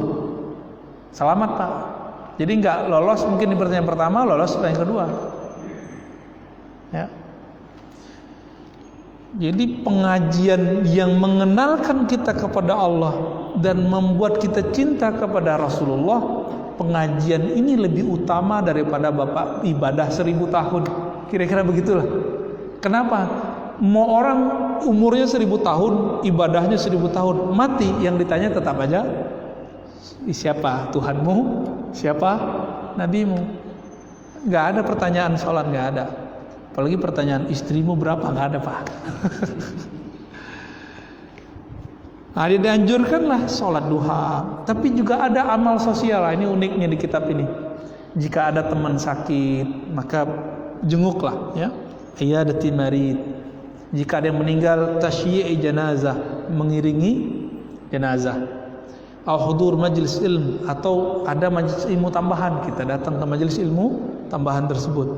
Selamat Pak. Jadi nggak lolos mungkin di pertanyaan pertama, lolos pertanyaan kedua. Ya. Jadi pengajian yang mengenalkan kita kepada Allah dan membuat kita cinta kepada Rasulullah, pengajian ini lebih utama daripada Bapak ibadah 1000 tahun. Kira-kira begitulah. Kenapa? Mau orang umurnya 1000 tahun, ibadahnya 1000 tahun, mati yang ditanya tetap aja siapa Tuhanmu, siapa Nabimu. Gak ada pertanyaan sholat, gak ada. Apalagi pertanyaan istrimu berapa, gak ada Pak. Nah, dia dianjurkanlah sholat duha. Tapi juga ada amal sosial. Ini uniknya di kitab ini. Jika ada teman sakit, maka jenguklah, ya. Iyadatil marid. Jika ada yang meninggal, tasyyi'i janazah, mengiringi jenazah. Al-hudur majlis ilmu, atau ada majlis ilmu tambahan, kita datang ke majlis ilmu tambahan tersebut.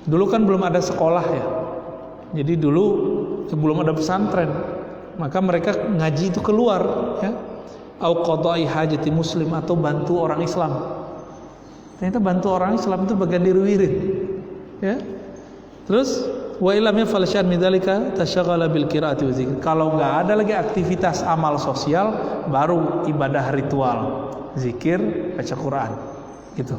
Dulu kan belum ada sekolah ya. Jadi dulu sebelum ada pesantren, maka mereka ngaji itu keluar, ya. Au qada'i hajati muslim, atau bantu orang Islam. Ternyata bantu orang Islam itu bagian dari wirid, ya. Terus wa illam yaf'al syai'an min dzalika tasyaghala bil qiraati wa dzikr. Kalau enggak ada lagi aktivitas amal sosial, baru ibadah ritual, zikir, baca Quran, gitu.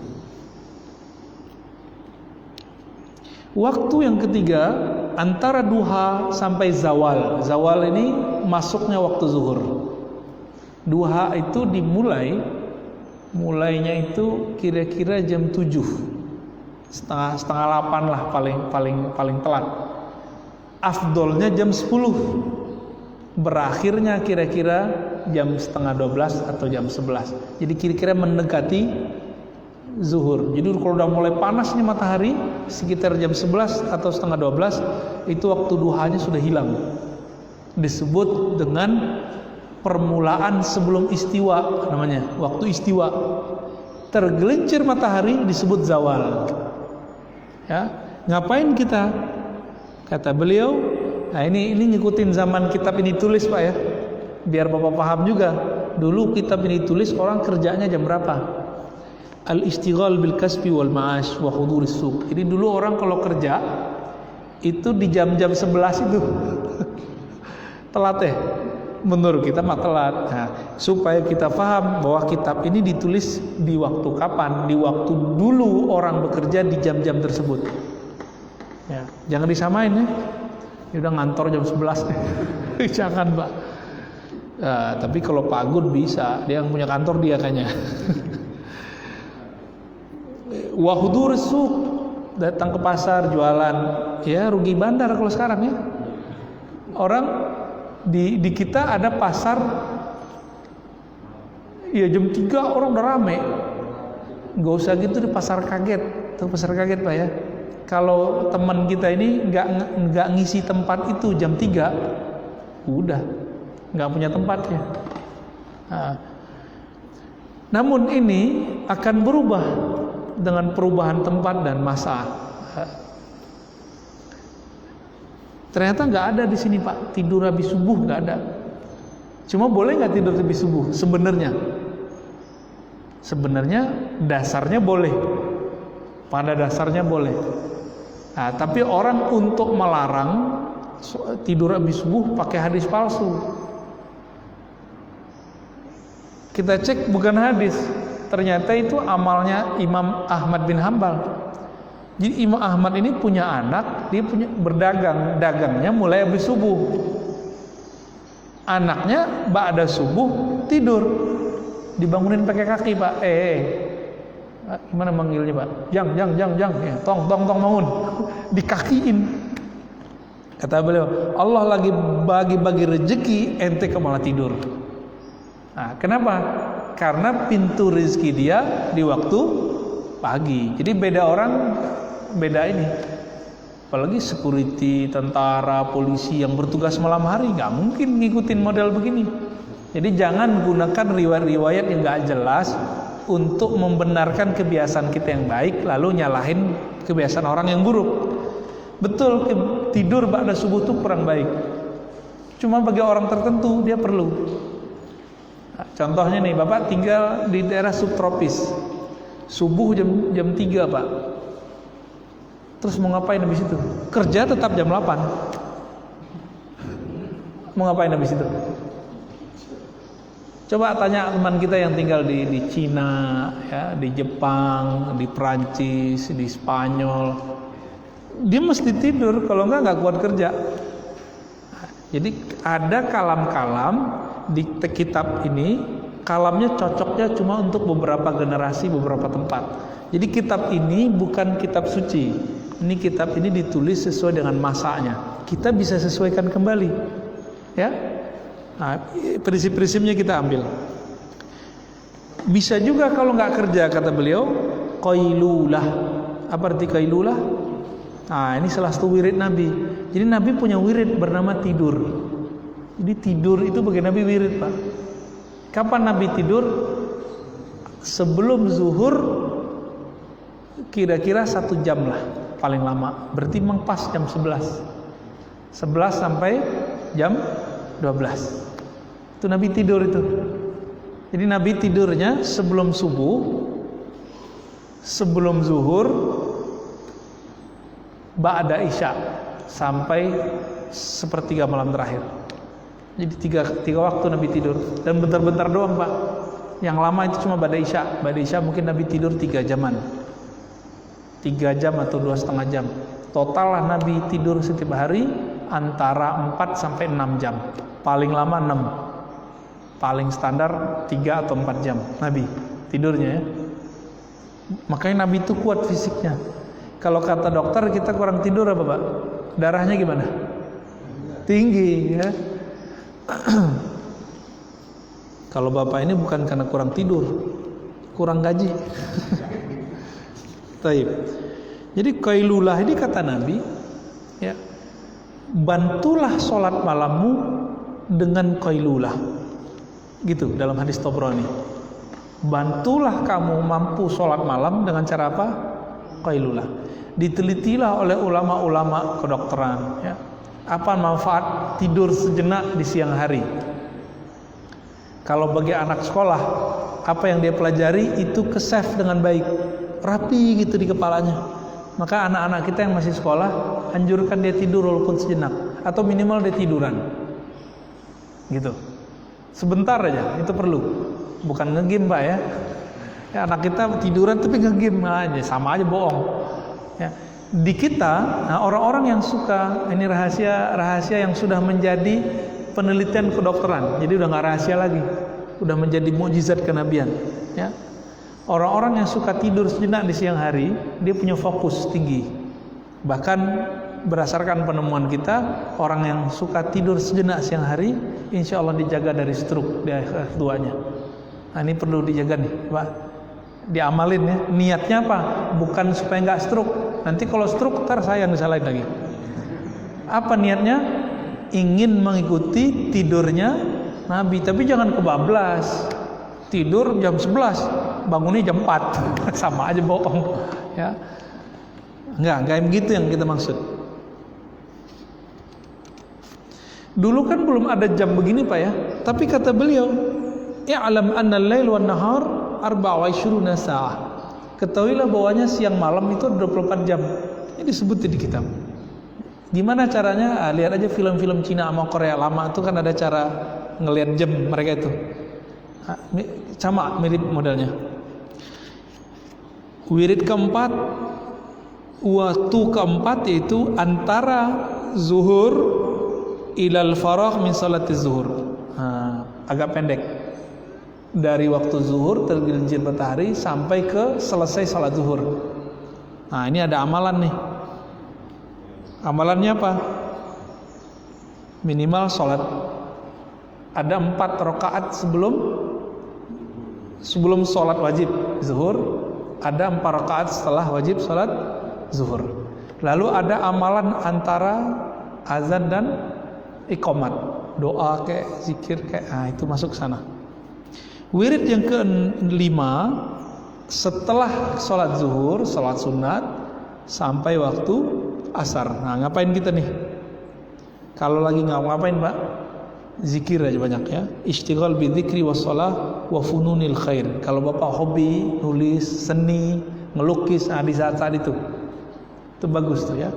Waktu yang ketiga antara duha sampai zawal. Zawal ini masuknya waktu zuhur. Duha itu mulainya itu kira-kira jam 7. Setengah 8 lah paling telat. Afdolnya jam 10. Berakhirnya kira-kira jam setengah 12 atau jam 11. Jadi kira-kira mendekati zuhur. Jadi kalau udah mulai panasnya matahari sekitar jam 11 atau setengah 12, itu waktu duhanya sudah hilang. Disebut dengan permulaan sebelum istiwa, namanya waktu istiwa. Tergelincir matahari disebut zawal. Ya, ngapain kita? Kata beliau, nah ini ngikutin zaman kitab ini tulis Pak ya, biar Bapak paham juga. Dulu kitab ini tulis orang kerjanya jam berapa? Al-istighal bil kasbi wal ma'ash wa huduris suq. Jadi dulu orang kalau kerja itu di jam-jam 11 itu telat ya. Menurut kita mah telat. Nah, supaya kita paham bahwa kitab ini ditulis di waktu kapan? Di waktu dulu orang bekerja di jam-jam tersebut. Ya, jangan disamain ya. Ya udah ngantor jam 11 deh. Jangan Pak. Tapi kalau Pak Agun bisa, dia yang punya kantor dia kayaknya. Wahudur suq, datang ke pasar jualan, ya rugi bandar kalau sekarang ya. Orang di kita ada pasar, ya jam 3 orang udah rame. Gak usah gitu di pasar kaget, tuh pasar kaget Pak ya. Kalau teman kita ini nggak ngisi tempat itu jam 3, udah nggak punya tempatnya. Nah, namun ini akan berubah dengan perubahan tempat dan masa. Ternyata nggak ada di sini Pak, tidur habis subuh nggak ada. Cuma boleh nggak tidur habis subuh? Sebenarnya dasarnya boleh, pada dasarnya boleh. Nah, tapi orang untuk melarang tidur habis subuh pakai hadis palsu. Kita cek bukan hadis, ternyata itu amalnya Imam Ahmad bin Hambal. Jadi Imam Ahmad ini punya anak, dia punya berdagang, dagangnya mulai habis subuh. Anaknya ba'da subuh tidur, dibangunin pakai kaki Pak. Gimana manggilnya Pak? Jang, tong bangun, dikakiin. Kata beliau, Allah lagi bagi-bagi rezeki, ente kok malah tidur. Nah, kenapa? Karena pintu rezeki dia di waktu pagi. Jadi beda orang, beda ini. Apalagi security, tentara, polisi yang bertugas malam hari, nggak mungkin ngikutin model begini. Jadi jangan gunakan riwayat-riwayat yang nggak jelas untuk membenarkan kebiasaan kita yang baik, lalu nyalahin kebiasaan orang yang buruk. Betul, tidur ba'da subuh itu kurang baik. Cuma bagi orang tertentu dia perlu. Nah, contohnya nih, Bapak tinggal di daerah subtropis. Subuh jam 3 Pak. Terus mau ngapain habis itu? Kerja tetap jam 8. Mau ngapain habis itu? Coba tanya teman kita yang tinggal di Cina, ya, di Jepang, di Perancis, di Spanyol. Dia mesti tidur, kalau nggak kuat kerja. Jadi ada kalam-kalam di kitab ini, kalamnya cocoknya cuma untuk beberapa generasi, beberapa tempat. Jadi kitab ini bukan kitab suci. Ini kitab ini ditulis sesuai dengan masanya. Kita bisa sesuaikan kembali, ya. Nah, prinsip-prinsipnya kita ambil. Bisa juga kalau nggak kerja, kata beliau, qailulah. Apa arti qailulah? Nah, ini salah satu wirid Nabi. Jadi Nabi punya wirid bernama tidur. Jadi tidur itu bagi Nabi wirid Pak. Kapan Nabi tidur? Sebelum zuhur, kira-kira 1 jam lah paling lama. Berarti memang pas jam 11 sampai jam 12 itu Nabi tidur itu. Jadi Nabi tidurnya sebelum subuh, sebelum zuhur, ba'da isya, sampai sepertiga malam terakhir. Jadi tiga waktu Nabi tidur. Dan bentar-bentar doang Pak. Yang lama itu cuma ba'da isya. Ba'da isya mungkin Nabi tidur 3 jaman, 3 jam atau 2,5 jam. Total lah Nabi tidur setiap hari antara 4 sampai 6 jam. Paling lama 6. Paling standar 3 atau 4 jam Nabi tidurnya, ya. Makanya Nabi itu kuat fisiknya. Kalau kata dokter kita kurang tidur apa Pak? Darahnya gimana? Tinggi, ya. Kalau Bapak ini bukan karena kurang tidur, kurang gaji. Taib. Jadi qailulah ini kata Nabi, ya, bantulah sholat malammu dengan qailulah, gitu dalam hadis Tabrani. Bantulah kamu mampu sholat malam dengan cara apa? Qailulah. Ditelitilah oleh ulama-ulama kedokteran, ya, apa manfaat tidur sejenak di siang hari. Kalau bagi anak sekolah, apa yang dia pelajari itu ke-save dengan baik, rapi gitu di kepalanya. Maka anak-anak kita yang masih sekolah, anjurkan dia tidur walaupun sejenak, atau minimal dia tiduran, gitu. Sebentar aja, itu perlu. Bukan nge-game Pak, ya. Ya, anak kita tiduran tapi nge-game aja, sama aja bohong. Ya. Di kita, nah, orang-orang yang suka, ini rahasia yang sudah menjadi penelitian kedokteran. Jadi udah nggak rahasia lagi, udah menjadi mukjizat kenabian. Ya. Orang-orang yang suka tidur sejenak di siang hari, dia punya fokus tinggi. Bahkan berdasarkan penemuan kita, orang yang suka tidur sejenak siang hari, insya Allah dijaga dari stroke di akhir tuanya. Nah, ini perlu dijaga nih Pak, diamalin ya. Niatnya apa? Bukan supaya nggak stroke. Nanti kalau stroke ntar saya yang disalahin lagi. Apa niatnya? Ingin mengikuti tidurnya Nabi, tapi jangan kebablas. Tidur jam 11, bangunnya jam 4. Sama aja bohong, ya. Enggak begitu yang kita maksud. Dulu kan belum ada jam begini Pak ya. Tapi kata beliau, "I'lam anna al-lail wan nahar 24 sa'ah." Ketahuilah bahwanya siang malam itu 24 jam. Ini disebut di kitab. Gimana caranya? Lihat aja film-film Cina sama Korea lama itu kan ada cara ngelihat jam mereka itu. Sama mirip modelnya. Wirid keempat, waktu keempat yaitu antara zuhur ilal faragh min salati zuhur. Agak pendek. Dari waktu zuhur tergelincir matahari sampai ke selesai salat zuhur. Nah, ini ada amalan nih. Amalannya apa? Minimal salat ada 4 rakaat sebelum salat wajib zuhur, ada 4 rakaat setelah wajib salat zuhur. Lalu ada amalan antara azan dan iqamat, doa kayak zikir kayak itu masuk sana. Wirid yang ke-5 setelah sholat zuhur, sholat sunat sampai waktu asar. Nah, ngapain kita nih? Kalau lagi ngapain Pak? Zikir aja banyak ya. Ishtighal bi dzikri was shalah wa fununil khair. Kalau Bapak hobi nulis, seni, ngelukis, di saat-saat itu bagus tuh ya.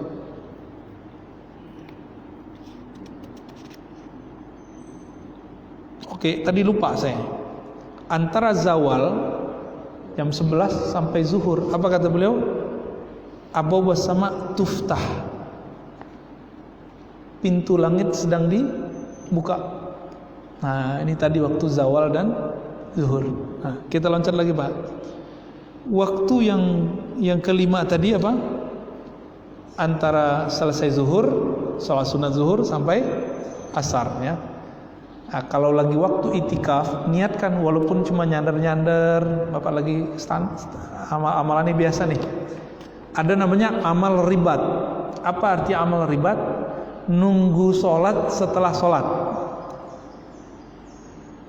Oke, tadi lupa saya. Antara zawal jam 11 sampai zuhur, apa kata beliau? Abwaabus sama tuftah. Pintu langit sedang dibuka. Nah, ini tadi waktu zawal dan zuhur. Nah, kita loncat lagi, Pak. Waktu yang kelima tadi apa? Antara selesai zuhur, sholat sunat zuhur sampai asar ya. Nah, kalau lagi waktu itikaf, niatkan walaupun cuma nyandar-nyandar, Bapak lagi amalannya biasa nih. Ada namanya amal ribat. Apa arti amal ribat? Nunggu sholat setelah sholat.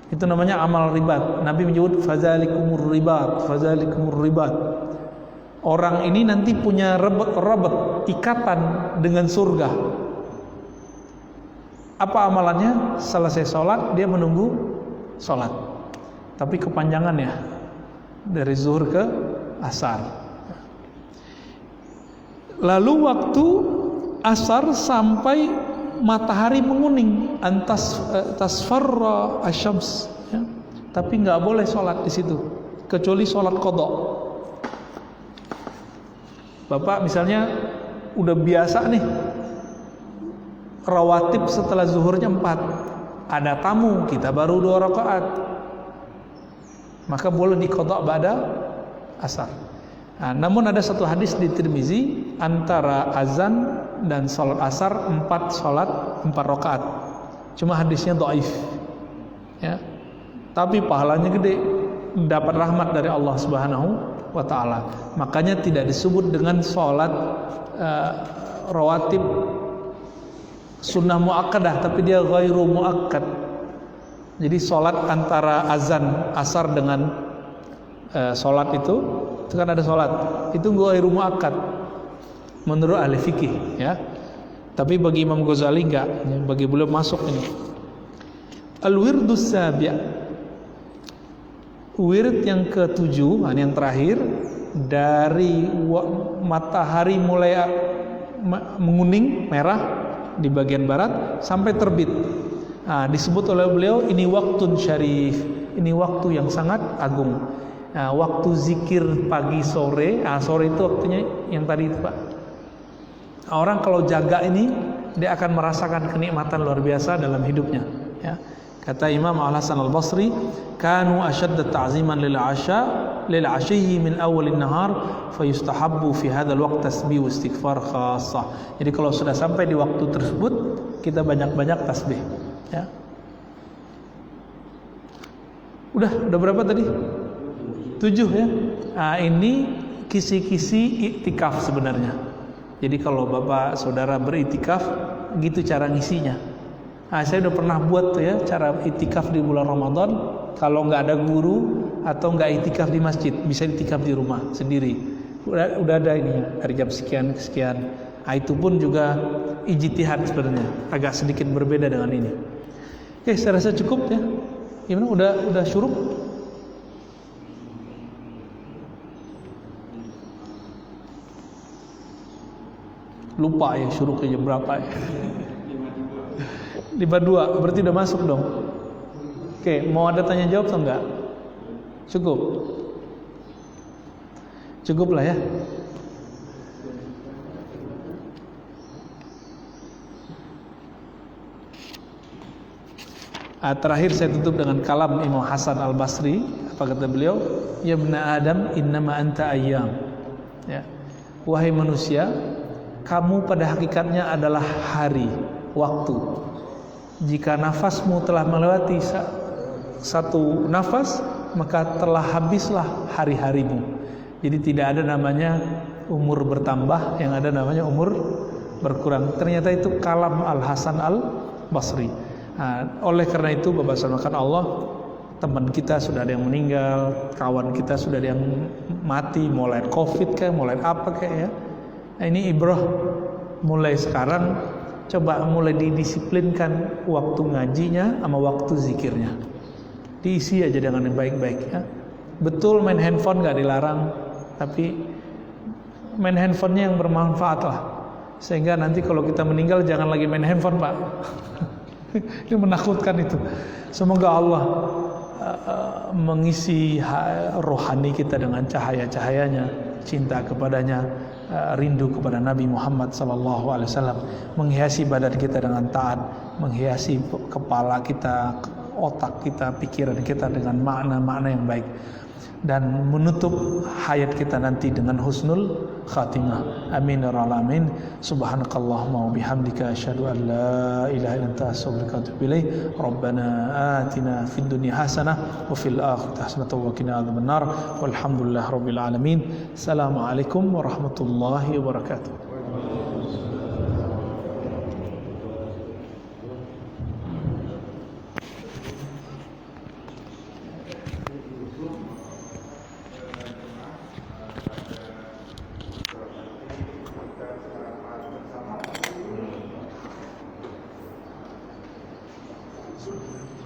Itu namanya amal ribat. Nabi menyebut fazalikumur ribat. Orang ini nanti punya rebet ikatan dengan surga. Apa amalannya? Selesai sholat dia menunggu sholat, tapi kepanjangan ya, dari zuhur ke asar. Lalu waktu asar sampai matahari menguning, tasfarra asyams ya. Tapi nggak boleh sholat di situ kecuali sholat qadha. Bapak misalnya udah biasa nih rawatib setelah zuhurnya 4, ada tamu kita baru 2 rakaat, maka boleh diqadha ba'da asar. Nah, namun ada satu hadis di Tirmizi antara azan dan salat asar 4 rakaat. Cuma hadisnya dhaif. Ya. Tapi pahalanya gede, dapat rahmat dari Allah Subhanahu wa taala. Makanya tidak disebut dengan salat rawatib sunnah muakkadah, tapi dia ghairu muakkad. Jadi salat antara azan asar dengan salat itu kan ada salat. Itu ghairu muakkad menurut ahli fikih ya. Tapi bagi Imam Ghazali enggak, bagi beliau masuk ini. Al-wirdus sabi'. Wird yang ke-7, ini yang terakhir, dari matahari mulai menguning merah di bagian barat sampai terbit. Nah, disebut oleh beliau ini waktun syarif, ini waktu yang sangat agung. Nah, waktu zikir pagi sore, sore itu waktunya yang tadi itu Pak. Orang kalau jaga ini dia akan merasakan kenikmatan luar biasa dalam hidupnya. Ya. Kata Imam Al-Hasan Al-Basri, kanu ashadda ta'ziman lil 'ashyi min awal an-nahar fayustahabbu fi hadzal waqt tasbih wa istighfar khassah. Jadi kalau sudah sampai di waktu tersebut, kita banyak-banyak tasbih, ya. Udah berapa tadi? 7 ya. Nah, ini kisi-kisi iktikaf sebenarnya. Jadi kalau Bapak Saudara beritikaf, gitu cara ngisinya. Nah, saya udah pernah buat tuh ya cara itikaf di bulan Ramadan. Kalau nggak ada guru atau nggak itikaf di masjid, bisa itikaf di rumah sendiri. Udah ada ini ya, dari jam sekian ke sekian. Nah, itu pun juga ijtihad sebenarnya, agak sedikit berbeda dengan ini. Oke, saya rasa cukup ya. Gimana? Udah syuruk? Lupa ya syuruknya jam berapa ya. 52, berarti udah masuk dong. Oke, mau ada tanya jawab atau enggak? Cukup? Cukup lah ya. Terakhir saya tutup dengan kalam Imam Hasan Al-Basri. Apa kata beliau? Ya bna Adam, innama anta ayyam. Ya. Wahai manusia, kamu pada hakikatnya adalah hari, waktu. Jika nafasmu telah melewati satu nafas, maka telah habislah hari-harimu. Jadi tidak ada namanya umur bertambah, yang ada namanya umur berkurang. Ternyata itu kalam Al-Hasan Al-Basri. Nah, oleh karena itu Bapak Subhanahu Allah, teman kita sudah ada yang meninggal, kawan kita sudah ada yang mati, mulai COVID kayak, mulai apa kayak ya. Nah, ini ibrah mulai sekarang, coba mulai didisiplinkan waktu ngajinya sama waktu zikirnya. Diisi aja dengan yang baik-baik ya. Betul main handphone gak dilarang, tapi main handphonenya yang bermanfaat lah. Sehingga nanti kalau kita meninggal jangan lagi main handphone, Pak. Ini menakutkan itu. Semoga Allah mengisi rohani kita dengan cahaya-cahayanya, cinta kepadanya, rindu kepada Nabi Muhammad SAW, menghiasi badan kita dengan taat, menghiasi kepala kita, otak kita, pikiran kita dengan makna-makna yang baik, dan menutup hayat kita nanti dengan husnul khatimah. Amin ya rabbal alamin. Subhanakallahumma wa bihamdika asyhadu an la ilaha illa anta astaghfiruka wa atubu ilaik. Rabbana atina fid dunya hasanah wa fil akhirati hasanah wa qina adzabannar. Walhamdulillahi rabbil alamin. Assalamualaikum warahmatullahi wabarakatuh. Sudah.